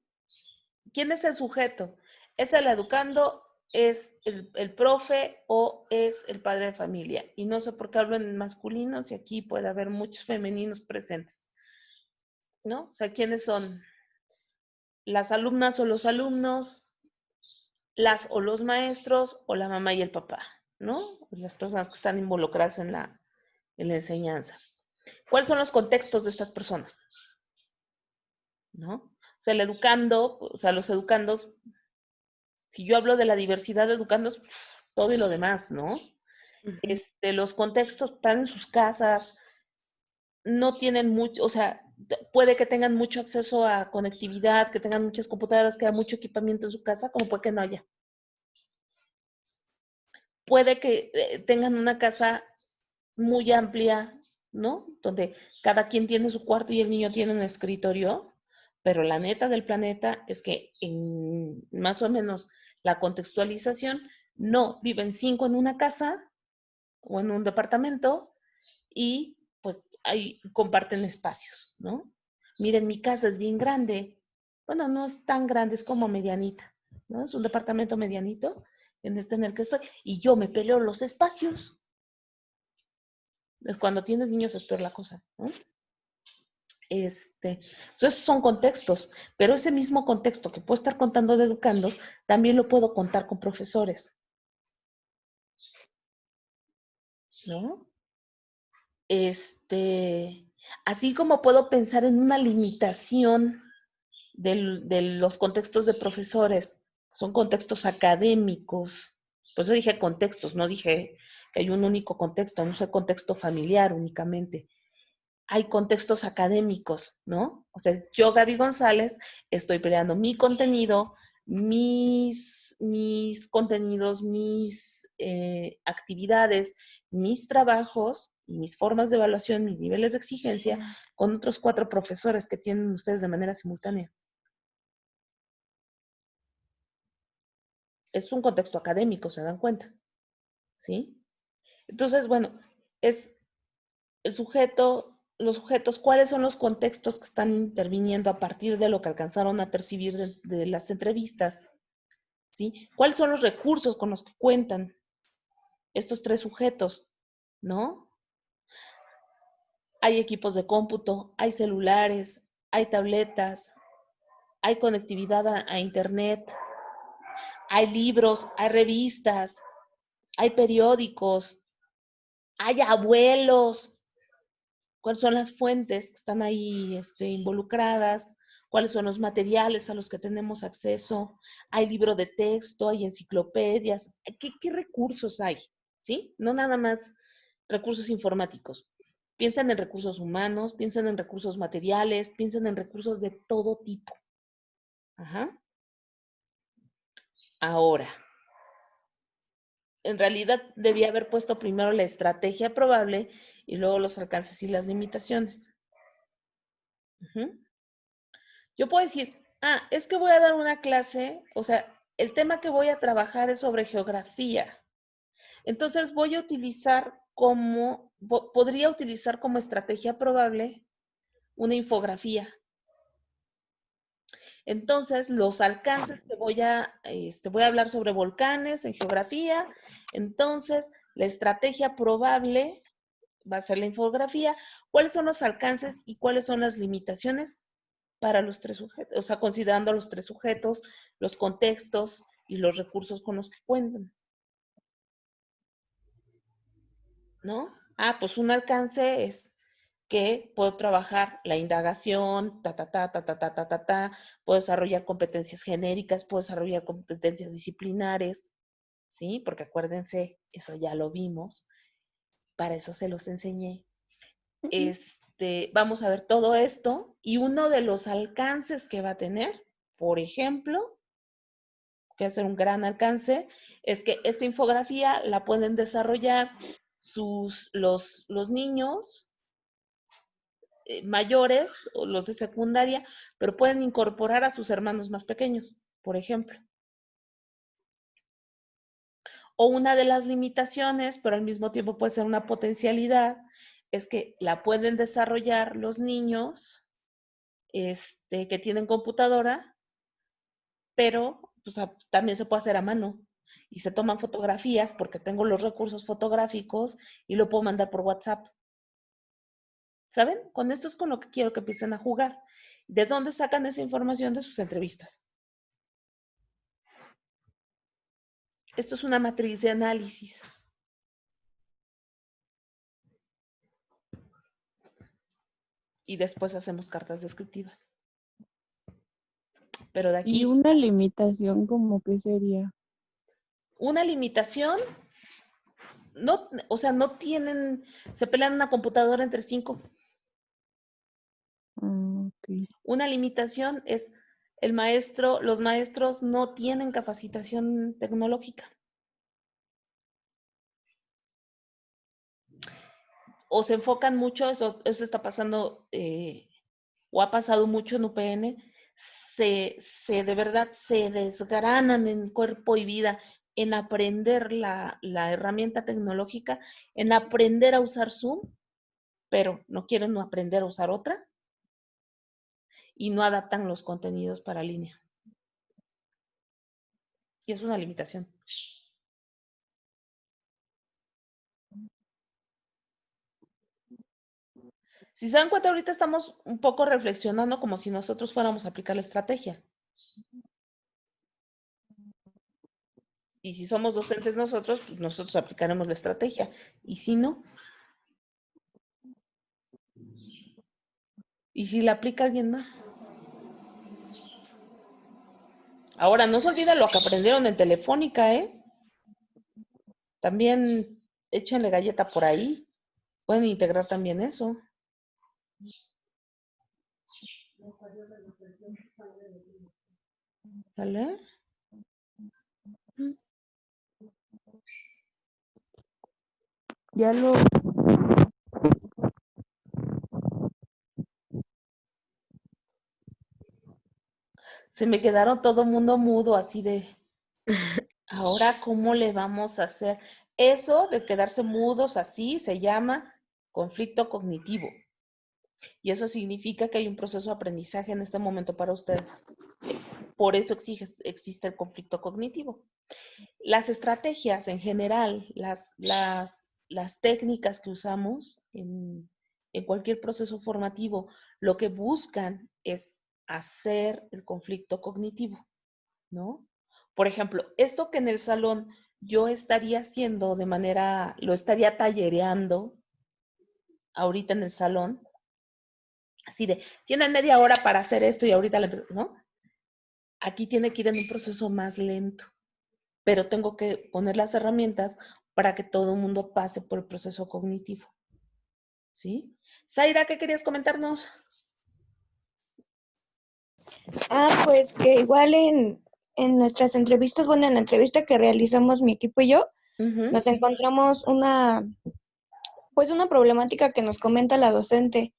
es el sujeto? ¿Es el educando, es el profe o es el padre de familia? Y no sé por qué hablo en masculinos y aquí puede haber muchos femeninos presentes. ¿no? O sea, ¿quiénes son? Las alumnas o los alumnos, las o los maestros, o la mamá y el papá, ¿no? Las personas que están involucradas en la enseñanza. ¿Cuáles son los contextos de estas personas? ¿No? O sea, el educando, o sea, los educandos, si yo hablo de la diversidad de educandos, todo y lo demás, ¿no? Los contextos están en sus casas, no tienen mucho, o sea, puede que tengan mucho acceso a conectividad, que tengan muchas computadoras, que haya mucho equipamiento en su casa, como puede que no haya. Puede que tengan una casa muy amplia, ¿no? Donde cada quien tiene su cuarto y el niño tiene un escritorio, pero la neta del planeta es que en más o menos la contextualización, no, viven 5 en una casa o en un departamento y pues ahí comparten espacios, ¿no? Miren, mi casa es bien grande. Bueno, no es tan grande, es como medianita, ¿no? Es un departamento medianito en el que estoy y yo me peleo los espacios. Cuando tienes niños es peor la cosa, ¿no? Entonces son contextos, pero ese mismo contexto que puedo estar contando de educandos, también lo puedo contar con profesores, ¿no? Así como puedo pensar en una limitación de los contextos de profesores, son contextos académicos. Por eso dije contextos, no dije que hay un único contexto, no es el contexto familiar únicamente. Hay contextos académicos, ¿no? O sea, yo, Gaby González, estoy creando mi contenido, mis contenidos, mis actividades, mis trabajos y mis formas de evaluación, mis niveles de exigencia con otros 4 profesores que tienen ustedes de manera simultánea. Es un contexto académico, ¿se dan cuenta? ¿Sí? Entonces, bueno, es el sujeto, los sujetos, cuáles son los contextos que están interviniendo a partir de lo que alcanzaron a percibir de las entrevistas, ¿sí? ¿Cuáles son los recursos con los que cuentan estos 3 sujetos, ¿no? Hay equipos de cómputo, hay celulares, hay tabletas, hay conectividad a internet, hay libros, hay revistas, hay periódicos, hay abuelos. ¿Cuáles son las fuentes que están ahí involucradas? ¿Cuáles son los materiales a los que tenemos acceso? ¿Hay libro de texto? ¿Hay enciclopedias? ¿Qué recursos hay? ¿Sí? No nada más recursos informáticos. Piensan en recursos humanos, piensan en recursos materiales, piensan en recursos de todo tipo. Ajá. Ahora, en realidad debía haber puesto primero la estrategia probable y luego los alcances y las limitaciones. Yo puedo decir, es que voy a dar una clase, o sea, el tema que voy a trabajar es sobre geografía. Entonces voy a utilizar podría utilizar como estrategia probable una infografía. Entonces, los alcances que voy a hablar sobre volcanes en geografía. Entonces, la estrategia probable va a ser la infografía. ¿Cuáles son los alcances y cuáles son las limitaciones para los 3 sujetos? O sea, considerando los 3 sujetos, los contextos y los recursos con los que cuentan. ¿No? Pues un alcance es que puedo trabajar la indagación, puedo desarrollar competencias genéricas, puedo desarrollar competencias disciplinares, ¿sí? Porque acuérdense, eso ya lo vimos, para eso se los enseñé. Vamos a ver todo esto y uno de los alcances que va a tener, por ejemplo, que va a ser un gran alcance, es que esta infografía la pueden desarrollar los niños mayores o los de secundaria, pero pueden incorporar a sus hermanos más pequeños, por ejemplo. O una de las limitaciones, pero al mismo tiempo puede ser una potencialidad, es que la pueden desarrollar los niños que tienen computadora, pero pues, también se puede hacer a mano. Y se toman fotografías porque tengo los recursos fotográficos y lo puedo mandar por WhatsApp. ¿Saben? Con esto es con lo que quiero que empiecen a jugar. ¿De dónde sacan esa información? De sus entrevistas. Esto es una matriz de análisis. Y después hacemos cartas descriptivas. Pero de aquí... Y una limitación como que sería. Una limitación, no, o sea, no tienen, se pelean una computadora entre 5. Ok. Una limitación es los maestros no tienen capacitación tecnológica. O se enfocan mucho, eso está pasando, o ha pasado mucho en UPN, de verdad se desgranan en cuerpo y vida en aprender la herramienta tecnológica, en aprender a usar Zoom, pero no quieren aprender a usar otra y no adaptan los contenidos para línea. Y es una limitación. Si se dan cuenta, ahorita estamos un poco reflexionando como si nosotros fuéramos a aplicar la estrategia. Y si somos docentes nosotros, pues nosotros aplicaremos la estrategia. Y si no, y si la aplica alguien más. Ahora, no se olviden lo que aprendieron en Telefónica, ¿eh? También échenle galleta por ahí. Pueden integrar también eso. ¿Vale? Ya lo... Se me quedaron todo mundo mudo, así de, ahora, ¿cómo le vamos a hacer? Eso de quedarse mudos así se llama conflicto cognitivo. Y eso significa que hay un proceso de aprendizaje en este momento para ustedes. Por eso existe el conflicto cognitivo. Las estrategias en general, las técnicas que usamos en cualquier proceso formativo, lo que buscan es hacer el conflicto cognitivo, ¿no? Por ejemplo, esto que en el salón yo estaría haciendo lo estaría tallereando ahorita en el salón, así de, tienen media hora para hacer esto y ahorita, ¿no? Aquí tiene que ir en un proceso más lento, pero tengo que poner las herramientas para que todo el mundo pase por el proceso cognitivo, ¿sí? Zaira, ¿qué querías comentarnos? Pues que igual en nuestras entrevistas, bueno, en la entrevista que realizamos mi equipo y yo, nos encontramos una problemática que nos comenta la docente,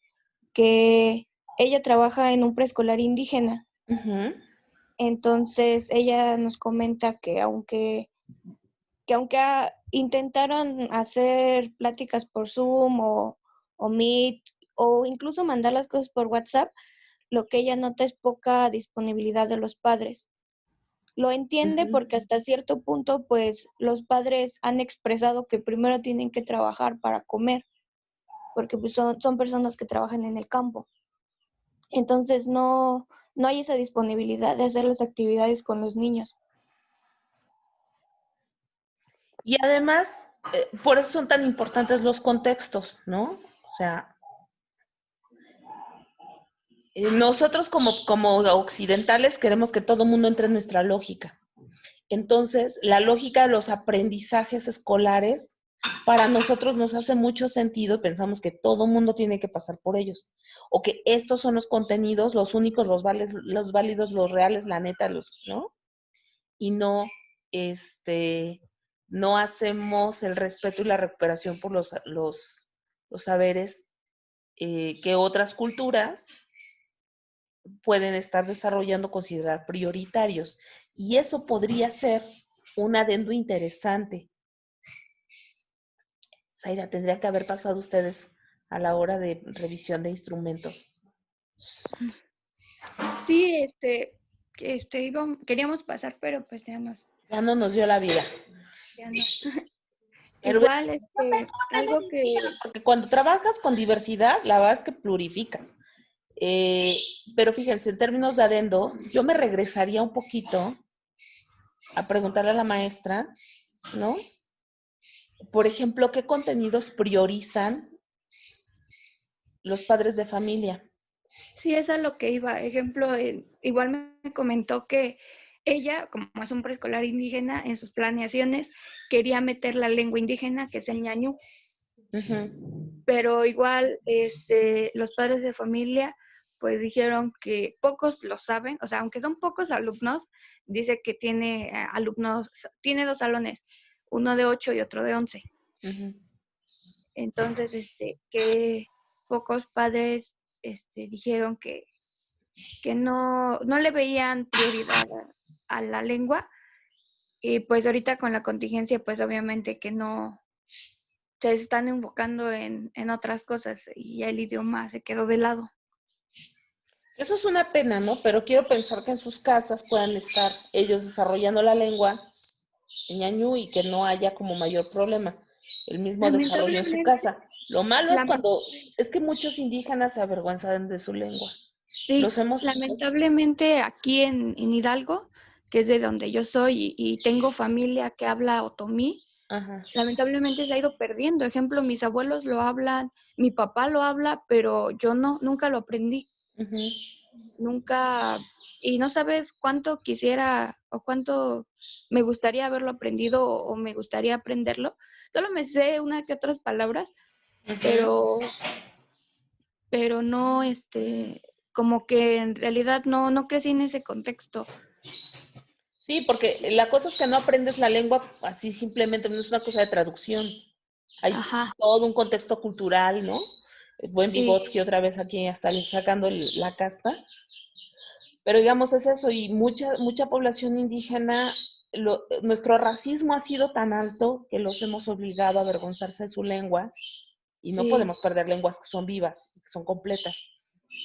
que ella trabaja en un preescolar indígena. Entonces, ella nos comenta que aunque intentaron hacer pláticas por Zoom o Meet o incluso mandar las cosas por WhatsApp, lo que ella nota es poca disponibilidad de los padres. Lo entiende porque hasta cierto punto, pues, los padres han expresado que primero tienen que trabajar para comer, porque pues, son personas que trabajan en el campo. Entonces, no hay esa disponibilidad de hacer las actividades con los niños. Y además, por eso son tan importantes los contextos, ¿no? O sea, nosotros como occidentales queremos que todo el mundo entre en nuestra lógica. Entonces, la lógica de los aprendizajes escolares para nosotros nos hace mucho sentido y pensamos que todo el mundo tiene que pasar por ellos. O que estos son los contenidos, los únicos, los válidos, los reales, la neta, ¿no? Y no, no hacemos el respeto y la recuperación por los saberes que otras culturas pueden estar desarrollando, considerar prioritarios. Y eso podría ser un adendo interesante. Zaira, tendría que haber pasado ustedes a la hora de revisión de instrumentos. Sí, queríamos pasar, pero pues ya no Ya no nos dio la vida. ya no. Pero Igual, algo que porque cuando trabajas con diversidad, la verdad es que plurificas. Pero fíjense, en términos de adendo, yo me regresaría un poquito a preguntarle a la maestra, ¿no? Por ejemplo, ¿qué contenidos priorizan los padres de familia? sí es a lo que iba. Ejemplo, igual me comentó que ella, como es un preescolar indígena, en sus planeaciones quería meter la lengua indígena, que es el ñañú. Pero igual los padres de familia pues dijeron que pocos lo saben, o sea, aunque son pocos alumnos, dice que tiene alumnos, tiene 2 salones, uno de 8 y otro de 11. Entonces, que pocos padres dijeron que no le veían prioridad a la lengua, y pues ahorita con la contingencia, pues obviamente que no se están enfocando en otras cosas y el idioma se quedó de lado. Eso es una pena, ¿no? Pero quiero pensar que en sus casas puedan estar ellos desarrollando la lengua en ñañú y que no haya como mayor problema. El mismo desarrollo en su casa. Lo malo es cuando es que muchos indígenas se avergüenzan de su lengua. Sí, lamentablemente aquí en Hidalgo, que es de donde yo soy y tengo familia que habla otomí, lamentablemente se ha ido perdiendo. Ejemplo, mis abuelos lo hablan, mi papá lo habla, pero yo nunca lo aprendí. Nunca, y no sabes cuánto quisiera o cuánto me gustaría haberlo aprendido o me gustaría aprenderlo. Solo me sé una que otras palabras, pero no, como que en realidad no crecí en ese contexto. Sí, porque la cosa es que no aprendes la lengua así simplemente, no es una cosa de traducción. Hay todo un contexto cultural, ¿no? Buen Vygotsky otra vez aquí sacando la casta. Pero digamos es eso, y mucha población indígena, nuestro racismo ha sido tan alto que los hemos obligado a avergonzarse de su lengua y no podemos perder lenguas que son vivas, que son completas.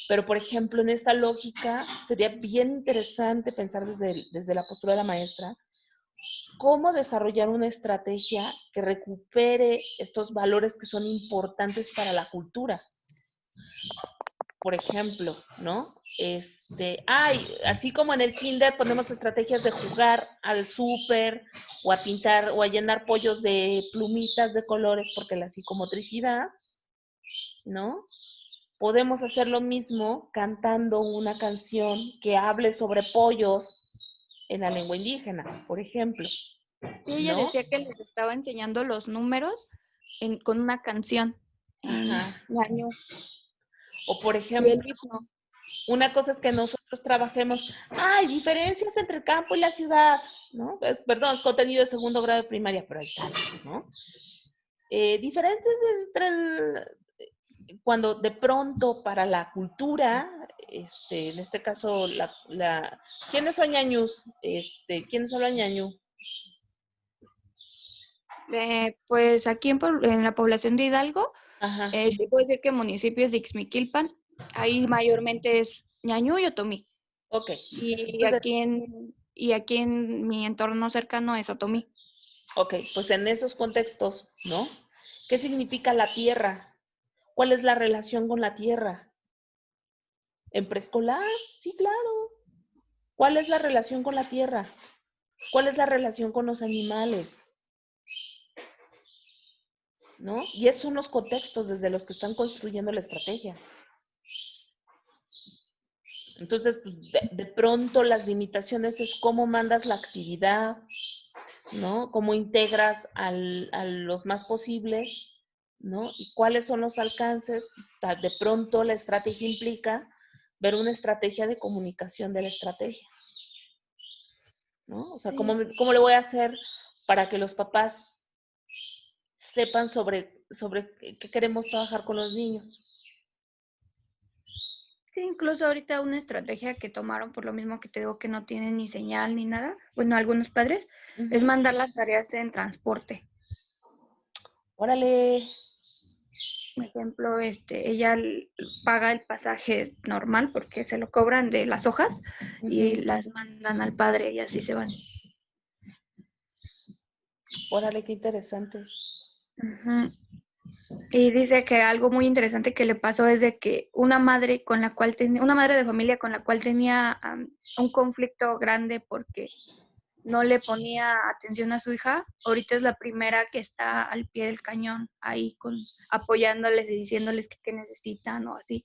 Pero, por ejemplo, en esta lógica sería bien interesante pensar desde la postura de la maestra cómo desarrollar una estrategia que recupere estos valores que son importantes para la cultura. Por ejemplo, ¿no? Así como en el kinder ponemos estrategias de jugar al súper o a pintar o a llenar pollos de plumitas de colores porque la psicomotricidad, ¿no? Podemos hacer lo mismo cantando una canción que hable sobre pollos en la lengua indígena, por ejemplo. Sí, ella decía que les estaba enseñando los números con una canción en ñañú. O por ejemplo, una cosa es que nosotros trabajemos, diferencias entre el campo y la ciudad, ¿no? Perdón, es contenido de segundo grado de primaria, pero ahí está, ¿no? Diferencias entre cuando de pronto para la cultura, en este caso, ¿quiénes son ñañús? ¿Quiénes hablan ñañú? Pues aquí en la población de Hidalgo, te puedo decir que municipios de Ixmiquilpan, ahí mayormente es ñañú y otomí. Ok. Y aquí en mi entorno cercano es otomí. Ok, pues en esos contextos, ¿no? ¿Qué significa la tierra? ¿Cuál es la relación con la tierra? ¿En preescolar? Sí, claro. ¿Cuál es la relación con la tierra? ¿Cuál es la relación con los animales? ¿No? Y esos son los contextos desde los que están construyendo la estrategia. Entonces, pues, de pronto las limitaciones es cómo mandas la actividad, ¿no? Cómo integras a los más posibles, ¿no? Y cuáles son los alcances. De pronto la estrategia implica ver una estrategia de comunicación de la estrategia, ¿no? O sea, ¿cómo le voy a hacer para que los papás sepan sobre qué queremos trabajar con los niños? Sí, incluso ahorita una estrategia que tomaron por lo mismo que te digo que no tienen ni señal ni nada, bueno, algunos padres, es mandar las tareas en transporte. Órale. Por ejemplo, ella paga el pasaje normal porque se lo cobran de las hojas y las mandan al padre y así se van. Órale, qué interesante. Ujú. Y dice que algo muy interesante que le pasó es de que una madre de familia con la cual tenía un conflicto grande porque no le ponía atención a su hija, ahorita es la primera que está al pie del cañón, ahí apoyándoles y diciéndoles que qué necesitan o así.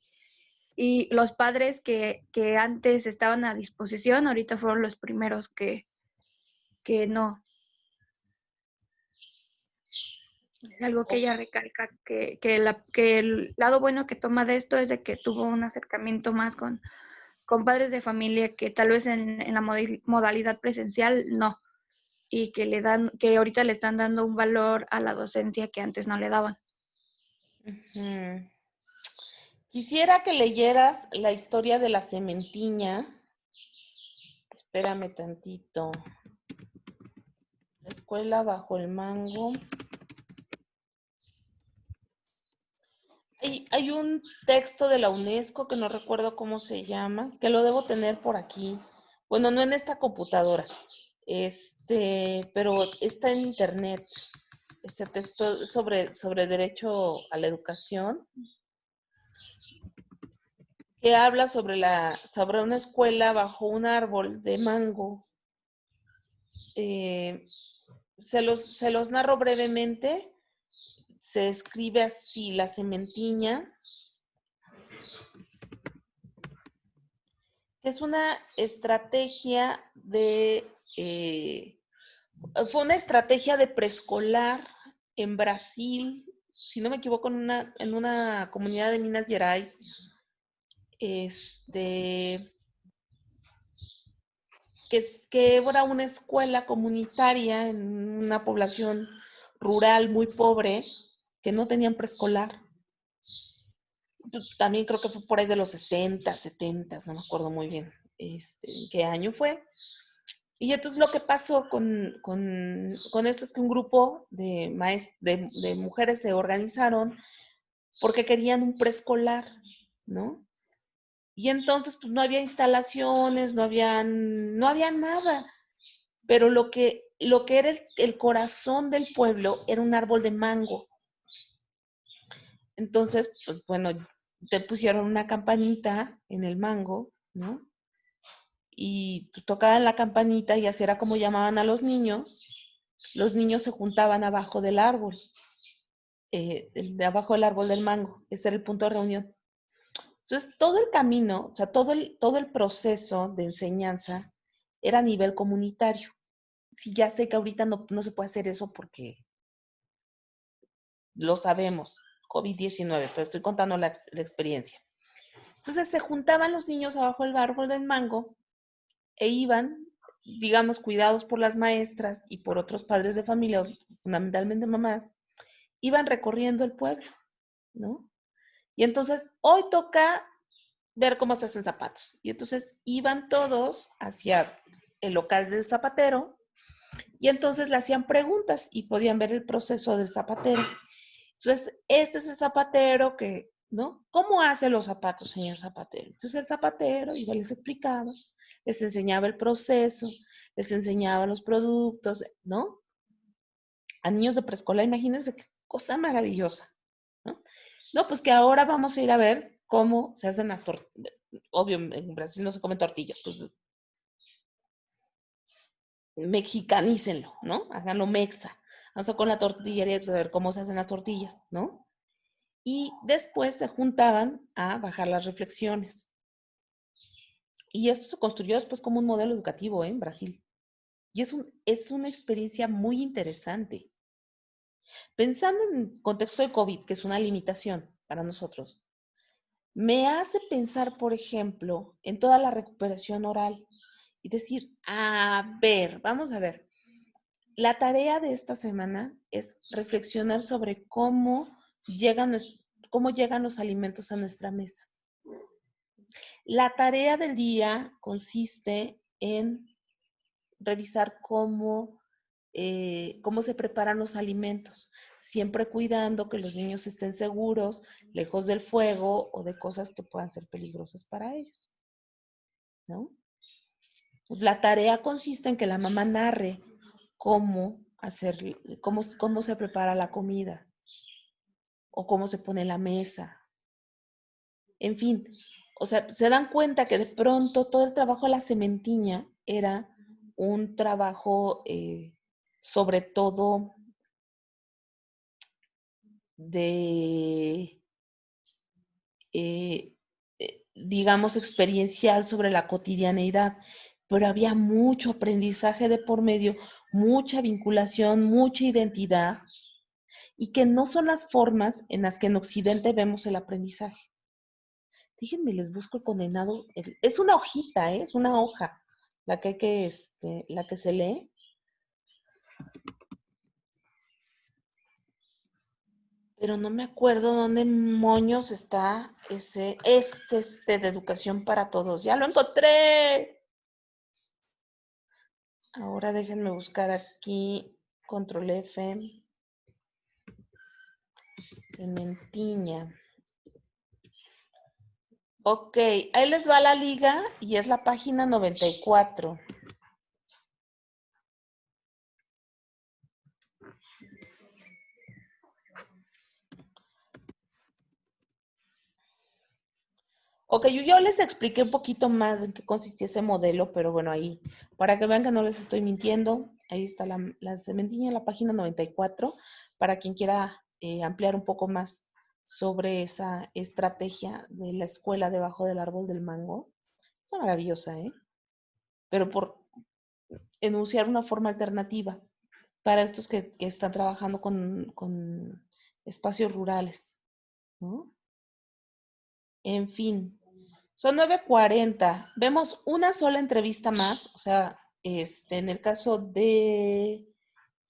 Y los padres que antes estaban a disposición, ahorita fueron los primeros que no. Es algo que ella recalca, que el lado bueno que toma de esto es de que tuvo un acercamiento más con padres de familia que tal vez en la modalidad presencial no, y que ahorita le están dando un valor a la docencia que antes no le daban. Ujú. Quisiera que leyeras la historia de la cementiña. Espérame tantito. La escuela bajo el mango. Hay un texto de la UNESCO que no recuerdo cómo se llama, que lo debo tener por aquí. Bueno, no en esta computadora, pero está en internet. Ese texto sobre derecho a la educación, que habla sobre una escuela bajo un árbol de mango. Se los narro brevemente. Se escribe así: la cementiña. Es una estrategia fue una estrategia de preescolar en Brasil, si no me equivoco, en una comunidad de Minas Gerais, que era una escuela comunitaria en una población rural muy pobre, que no tenían preescolar. También creo que fue por ahí de los 60, 70, no me acuerdo muy bien en qué año fue. Y entonces lo que pasó con esto es que un grupo de mujeres se organizaron porque querían un preescolar, ¿no? Y entonces pues no había instalaciones, no había nada, pero lo que era el corazón del pueblo era un árbol de mango. Entonces, pues bueno, te pusieron una campanita en el mango, ¿no? Y pues, tocaban la campanita y así era como llamaban a los niños. Los niños se juntaban abajo del árbol, de abajo del árbol del mango. Ese era el punto de reunión. Entonces, todo el camino, o sea, todo el proceso de enseñanza era a nivel comunitario. Sí, ya sé que ahorita no se puede hacer eso porque lo sabemos, COVID-19, pero estoy contando la experiencia. Entonces, se juntaban los niños abajo del árbol del mango e iban, digamos, cuidados por las maestras y por otros padres de familia, fundamentalmente mamás, iban recorriendo el pueblo, ¿no? Y entonces, hoy toca ver cómo se hacen zapatos. Y entonces iban todos hacia el local del zapatero y entonces le hacían preguntas y podían ver el proceso del zapatero. Entonces, este es el zapatero que, ¿no? ¿Cómo hace los zapatos, señor zapatero? Entonces el zapatero iba, les explicaba, les enseñaba el proceso, les enseñaba los productos, ¿no? A niños de preescolar, imagínense qué cosa maravillosa, ¿no? No, pues que ahora vamos a ir a ver cómo se hacen las tortillas. Obvio, en Brasil no se comen tortillas, pues mexicanícenlo, ¿no? Háganlo mexa. Vamos a con la tortillería a ver cómo se hacen las tortillas, ¿no? Y después se juntaban a bajar las reflexiones. Y esto se construyó después como un modelo educativo en Brasil. Y es una experiencia muy interesante. Pensando en el contexto de COVID, que es una limitación para nosotros, me hace pensar, por ejemplo, en toda la recuperación oral y decir, a ver, vamos a ver. La tarea de esta semana es reflexionar sobre cómo llegan los alimentos a nuestra mesa. La tarea del día consiste en revisar cómo se preparan los alimentos, siempre cuidando que los niños estén seguros, lejos del fuego o de cosas que puedan ser peligrosas para ellos, ¿no? Pues la tarea consiste en que la mamá narre cómo hacer, cómo se prepara la comida o cómo se pone la mesa. En fin, o sea, se dan cuenta que de pronto todo el trabajo de la cementina era un trabajo sobre todo de, digamos, experiencial sobre la cotidianeidad, pero había mucho aprendizaje de por medio, mucha vinculación, mucha identidad, y que no son las formas en las que en Occidente vemos el aprendizaje. Déjenme, les busco el condenado. Es una hojita, es una hoja, la que se lee. Pero no me acuerdo dónde moños está ese de educación para todos. ¡Ya lo encontré! Ahora déjenme buscar aquí, control F, Cementina. Ok, ahí les va la liga y es la página 94. Ok, yo les expliqué un poquito más en qué consistía ese modelo, pero bueno, ahí, para que vean que no les estoy mintiendo, ahí está la cementina en la página 94, para quien quiera ampliar un poco más sobre esa estrategia de la escuela debajo del árbol del mango. Es maravillosa, ¿eh? Pero por enunciar una forma alternativa para estos que están trabajando con espacios rurales, ¿no? En fin, son 9:40. Vemos una sola entrevista más, o sea, en el caso de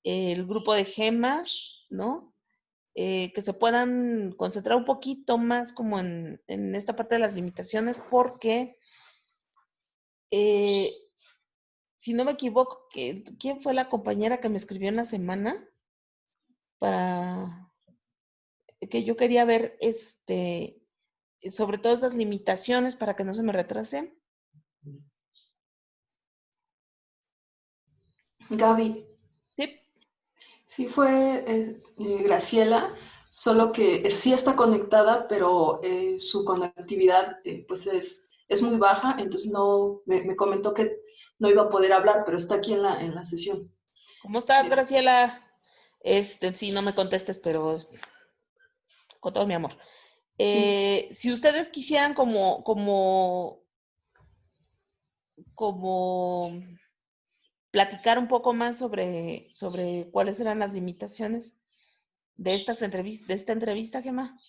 el grupo de Gema, ¿no? Que se puedan concentrar un poquito más como en esta parte de las limitaciones, porque si no me equivoco, ¿quién fue la compañera que me escribió en la semana? Para que yo quería ver sobre todas esas limitaciones para que no se me retrase. Gaby, Sí. sí fue Graciela, solo que sí está conectada, pero su conectividad pues es muy baja, entonces no me comentó que no iba a poder hablar, pero está aquí en la sesión. ¿Cómo estás, Graciela? Sí, no me contestes, pero con todo mi amor. Sí. Si ustedes quisieran como platicar un poco más sobre cuáles eran las limitaciones de esta entrevista, Gemma.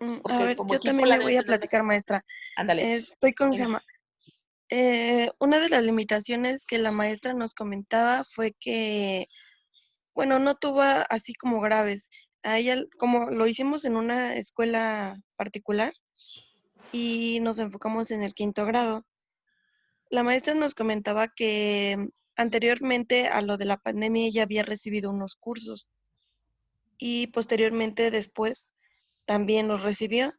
A Porque ver, como yo equipo también la le voy deben a tener platicar, mejor. maestra. Ándale. Estoy con Venga. Gema. Una de las limitaciones que la maestra nos comentaba fue que, bueno, no tuvo así como graves. A ella, como lo hicimos en una escuela particular y nos enfocamos en el 5º grado, la maestra nos comentaba que anteriormente a lo de la pandemia ella había recibido unos cursos y posteriormente después también los recibió.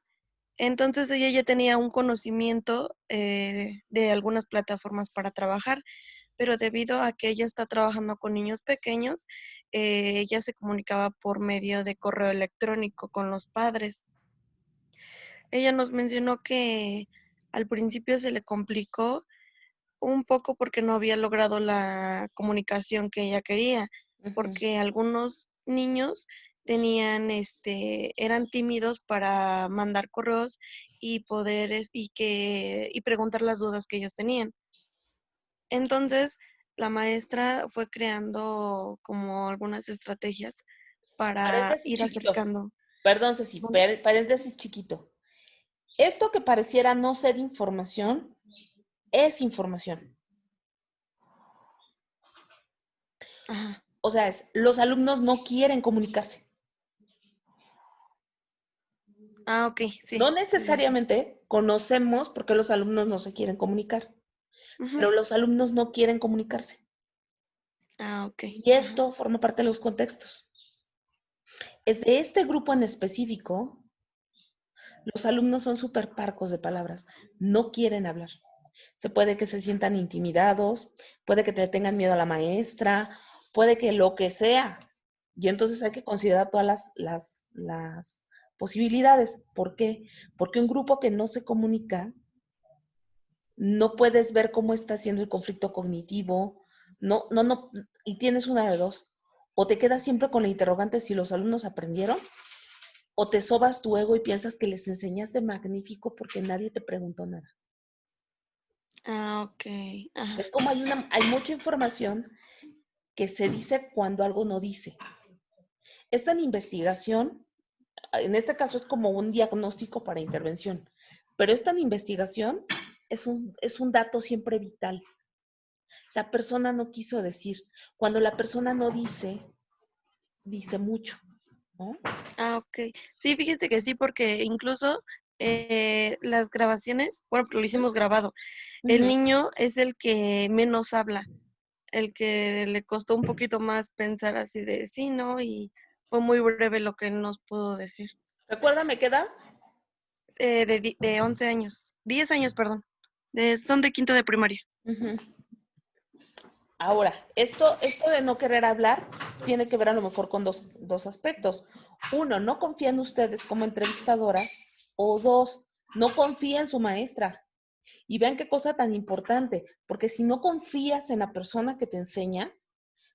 Entonces ella ya tenía un conocimiento de algunas plataformas para trabajar, pero debido a que ella está trabajando con niños pequeños, ella se comunicaba por medio de correo electrónico con los padres. Ella nos mencionó que al principio se le complicó un poco porque no había logrado la comunicación que ella quería, porque algunos niños eran tímidos para mandar correos y poder y preguntar las dudas que ellos tenían. Entonces, la maestra fue creando como algunas estrategias para Paréntesis ir chiquito. acercando. Perdón, Ceci, paréntesis chiquito. Esto que pareciera no ser información, es información. Ajá. O sea, los alumnos no quieren comunicarse. Ah, ok, sí. No Sí, sí. necesariamente conocemos por qué los alumnos no se quieren comunicar, Ujú. pero los alumnos no quieren comunicarse. Ah, ok. Y esto forma parte de los contextos. Es de este grupo en específico, los alumnos son súper parcos de palabras, no quieren hablar. Se puede que se sientan intimidados, puede que te tengan miedo a la maestra puede que lo que sea. Y entonces hay que considerar todas las posibilidades. ¿Por qué? Porque un grupo que no se comunica, no puedes ver cómo está haciendo el conflicto cognitivo, no, y tienes una de dos. O te quedas siempre con la interrogante si los alumnos aprendieron, o te sobas tu ego y piensas que les enseñaste magnífico porque nadie te preguntó nada. Ah, ok. Ajá. Es como hay mucha información que se dice cuando algo no dice. Esto en investigación, en este caso es como un diagnóstico para intervención, pero esta en investigación es un dato siempre vital. La persona no quiso decir. Cuando la persona no dice, dice mucho, ¿no? Ah, ok. Sí, fíjate que sí, porque incluso las grabaciones, bueno, lo hicimos grabado. El Ujú. niño es el que menos habla, el que le costó un poquito más pensar así de sí, ¿no? Y fue muy breve lo que él nos pudo decir. Recuérdame qué edad. De 11 años, 10 años, perdón. Son de quinto de primaria. Ujú. Ahora, esto de no querer hablar tiene que ver a lo mejor con dos aspectos. Uno, no confía en ustedes como entrevistadoras. O dos, no confía en su maestra. Y vean qué cosa tan importante, porque si no confías en la persona que te enseña,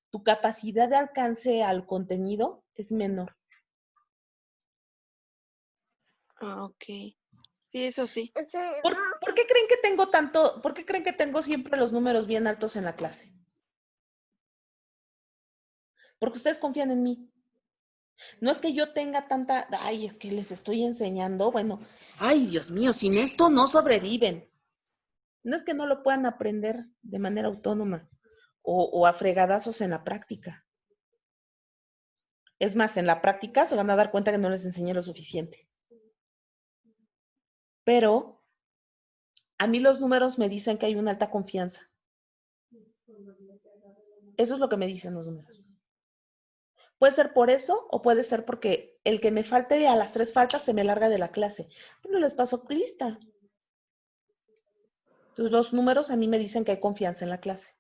tu capacidad de alcance al contenido es menor. Ah, ok. Sí, eso sí. ¿Por qué creen que tengo siempre los números bien altos en la clase? Porque ustedes confían en mí. No es que yo tenga ay, es que les estoy enseñando, bueno, ay, Dios mío, sin esto no sobreviven. No es que no lo puedan aprender de manera autónoma o a fregadazos en la práctica. Es más, en la práctica se van a dar cuenta que no les enseñé lo suficiente. Pero a mí los números me dicen que hay una alta confianza. Eso es lo que me dicen los números. Puede ser por eso o puede ser porque el que me falte a las 3 faltas se me larga de la clase. Pero les paso lista. Entonces los números a mí me dicen que hay confianza en la clase.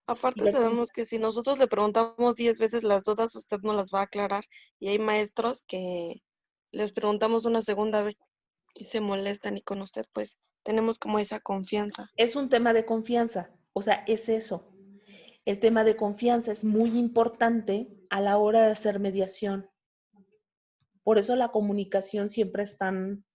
Aparte sabemos que si nosotros le preguntamos 10 veces las dudas, usted no las va a aclarar. Y hay maestros que les preguntamos una segunda vez y se molestan y con usted pues tenemos como esa confianza. Es un tema de confianza, o sea, es eso. El tema de confianza es muy importante a la hora de hacer mediación. Por eso la comunicación siempre es tan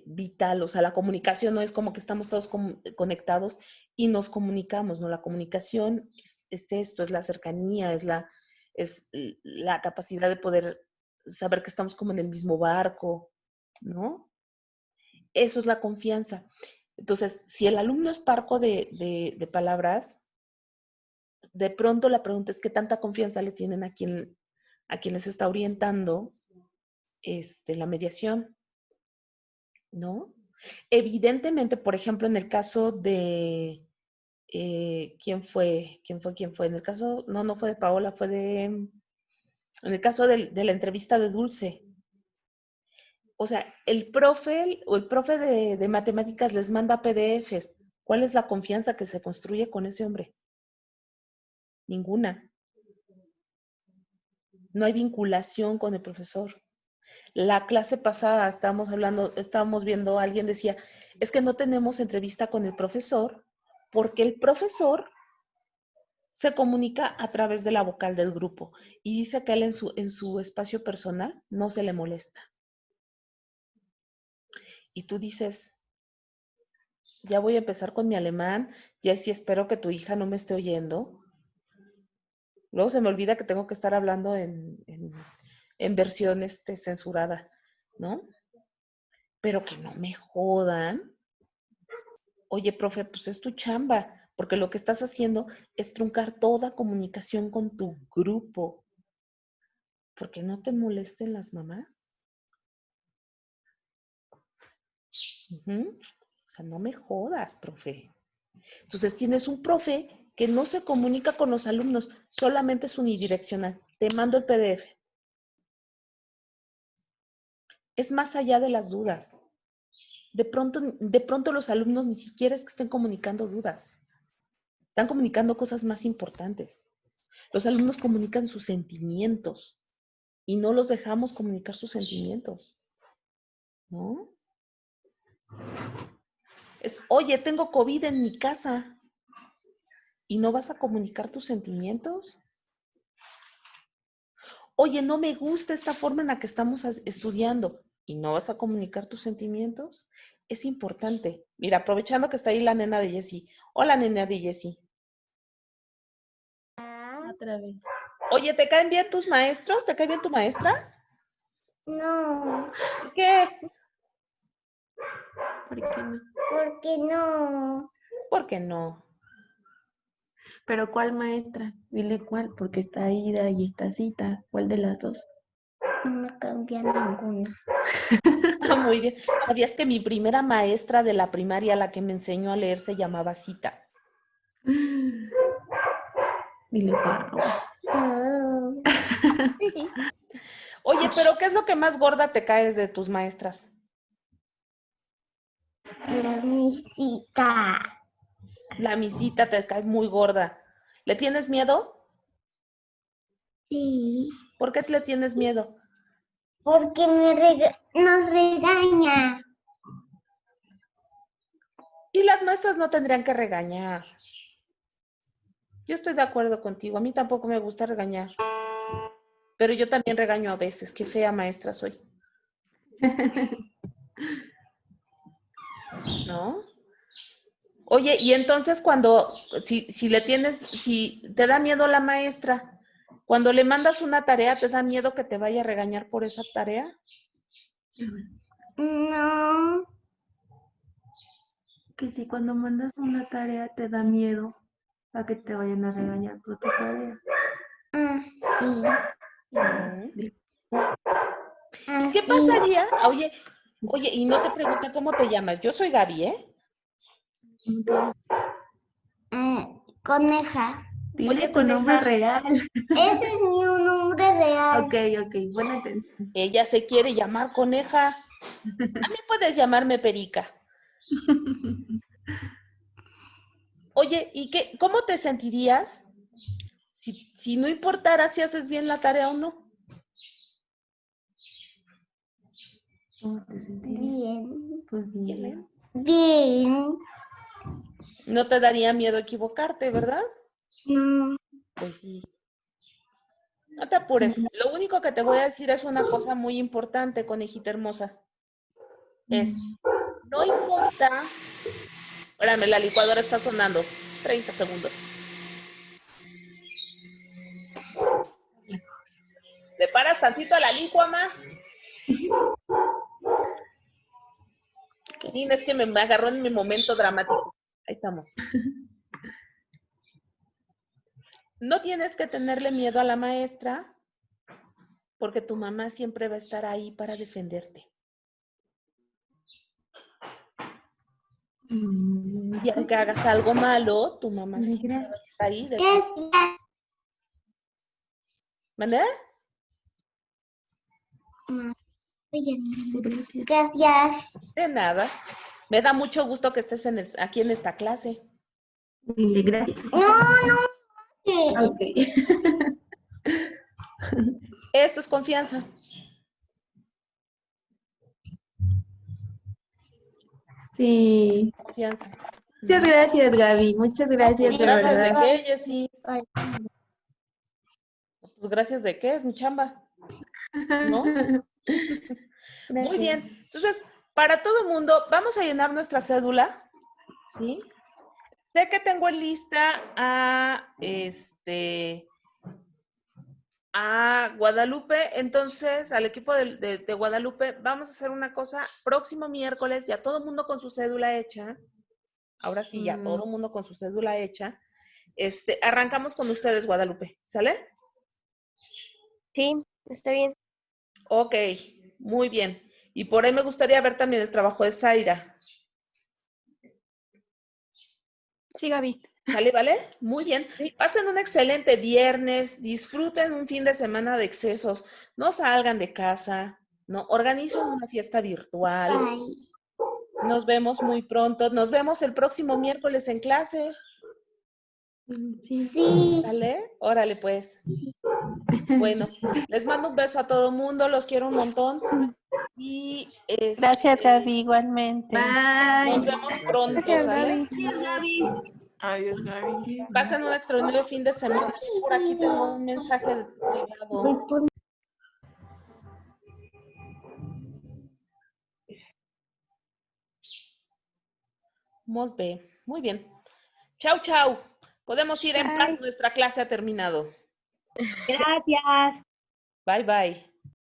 vital, o sea, la comunicación no es como que estamos todos conectados y nos comunicamos, ¿no? La comunicación es esto, es la cercanía, es la capacidad de poder saber que estamos como en el mismo barco, ¿no? Eso es la confianza. Entonces, si el alumno es parco de palabras, de pronto la pregunta es qué tanta confianza le tienen a quien les está orientando la mediación, ¿no? Evidentemente, por ejemplo, en el caso de, ¿quién fue? En el caso, no fue de Paola, en el caso de la entrevista de Dulce. O sea, el profe de matemáticas les manda PDFs. ¿Cuál es la confianza que se construye con ese hombre? Ninguna. No hay vinculación con el profesor. La clase pasada estábamos viendo, alguien decía, es que no tenemos entrevista con el profesor porque el profesor se comunica a través de la vocal del grupo y dice que él en su espacio personal no se le molesta. Y tú dices, ya voy a empezar con mi alemán, ya sí espero que tu hija no me esté oyendo. Luego se me olvida que tengo que estar hablando en versión censurada, ¿no? Pero que no me jodan. Oye, profe, pues es tu chamba, porque lo que estás haciendo es truncar toda comunicación con tu grupo. ¿Por qué no te molesten las mamás? O sea, no me jodas, profe. Entonces tienes un profe que no se comunica con los alumnos, solamente es unidireccional. Te mando el PDF. Es más allá de las dudas. De pronto los alumnos ni siquiera es que estén comunicando dudas. Están comunicando cosas más importantes. Los alumnos comunican sus sentimientos y no los dejamos comunicar sus sentimientos, ¿no? Oye, tengo COVID en mi casa y no vas a comunicar tus sentimientos. Oye, no me gusta esta forma en la que estamos estudiando y no vas a comunicar tus sentimientos. Es importante. Mira, aprovechando que está ahí la nena de Jessie. Hola, nena de Jessie. Otra vez. Oye, ¿te caen bien tus maestros? ¿Te cae bien tu maestra? No. ¿Por qué? ¿Por qué no? Porque no. ¿Por qué no? ¿Pero cuál maestra? Dile cuál, porque está Ida y está Cita. ¿Cuál de las dos? No me cambia ninguna. Muy bien. ¿Sabías que mi primera maestra de la primaria, la que me enseñó a leer, se llamaba Cita? Dile wow. Oh. Oye, pero ¿qué es lo que más gorda te caes de tus maestras? La misita. La misita te cae muy gorda. ¿Le tienes miedo? Sí. ¿Por qué le tienes miedo? Porque nos regaña. Y las maestras no tendrían que regañar. Yo estoy de acuerdo contigo. A mí tampoco me gusta regañar. Pero yo también regaño a veces. Qué fea maestra soy. ¿No? Oye, y entonces si te da miedo la maestra, cuando le mandas una tarea, ¿te da miedo que te vaya a regañar por esa tarea? No. Que si cuando mandas una tarea te da miedo a que te vayan a regañar por tu tarea. Sí. ¿Qué pasaría? Oye, y no te pregunté cómo te llamas. Yo soy Gaby, ¿eh? Coneja. Dile tu nombre real. Ese es mi nombre real. Ok, buena atención. Ella se quiere llamar Coneja. A mí puedes llamarme Perica. Oye, ¿y cómo te sentirías si no importara si haces bien la tarea o no? ¿Cómo te sentirías? Bien. Pues bien. Bien. No te daría miedo equivocarte, ¿verdad? No. Pues sí. No te apures. Lo único que te voy a decir es una cosa muy importante, conejita hermosa. No importa. Espérame, la licuadora está sonando. 30 segundos. ¿Le paras tantito a la licua, ma? Es que me agarró en mi momento dramático. Ahí estamos. No tienes que tenerle miedo a la maestra porque tu mamá siempre va a estar ahí para defenderte. Y aunque hagas algo malo, tu mamá siempre va a estar ahí. ¿Mande? Gracias. De nada. Me da mucho gusto que estés aquí en esta clase. Gracias. No. Ok. Esto es confianza. Sí. Confianza. Muchas gracias, Gaby. Muchas gracias, de Gracias verdad. de qué, Jessie. Pues gracias de qué, es mi chamba. ¿No? Muy bien. Entonces, para todo el mundo, vamos a llenar nuestra cédula. ¿Sí? Sé que tengo en lista a Guadalupe, entonces al equipo de Guadalupe, vamos a hacer una cosa, próximo miércoles, ya todo el mundo con su cédula hecha, ahora sí, ya todo el mundo con su cédula hecha, arrancamos con ustedes, Guadalupe, ¿sale? Sí, está bien. Ok, muy bien, y por ahí me gustaría ver también el trabajo de Zaira. Sí, Gaby. ¿Sale, vale? Muy bien. Pasen un excelente viernes, disfruten un fin de semana de excesos, no salgan de casa, ¿no? Organicen una fiesta virtual. Bye. Nos vemos muy pronto. Nos vemos el próximo miércoles en clase. Sí. Sí. ¿Sale? Órale, pues. Bueno, les mando un beso a todo mundo, los quiero un montón. Y Gracias, Gaby, igualmente. nos vemos pronto, Gracias, ¿sale? Gaby. Adiós, Gaby. Pasen un extraordinario fin de semana. Por aquí tengo un mensaje privado. Muy bien, muy bien. Chau, chau. Podemos ir en paz, nuestra clase ha terminado. Gracias. Bye, bye.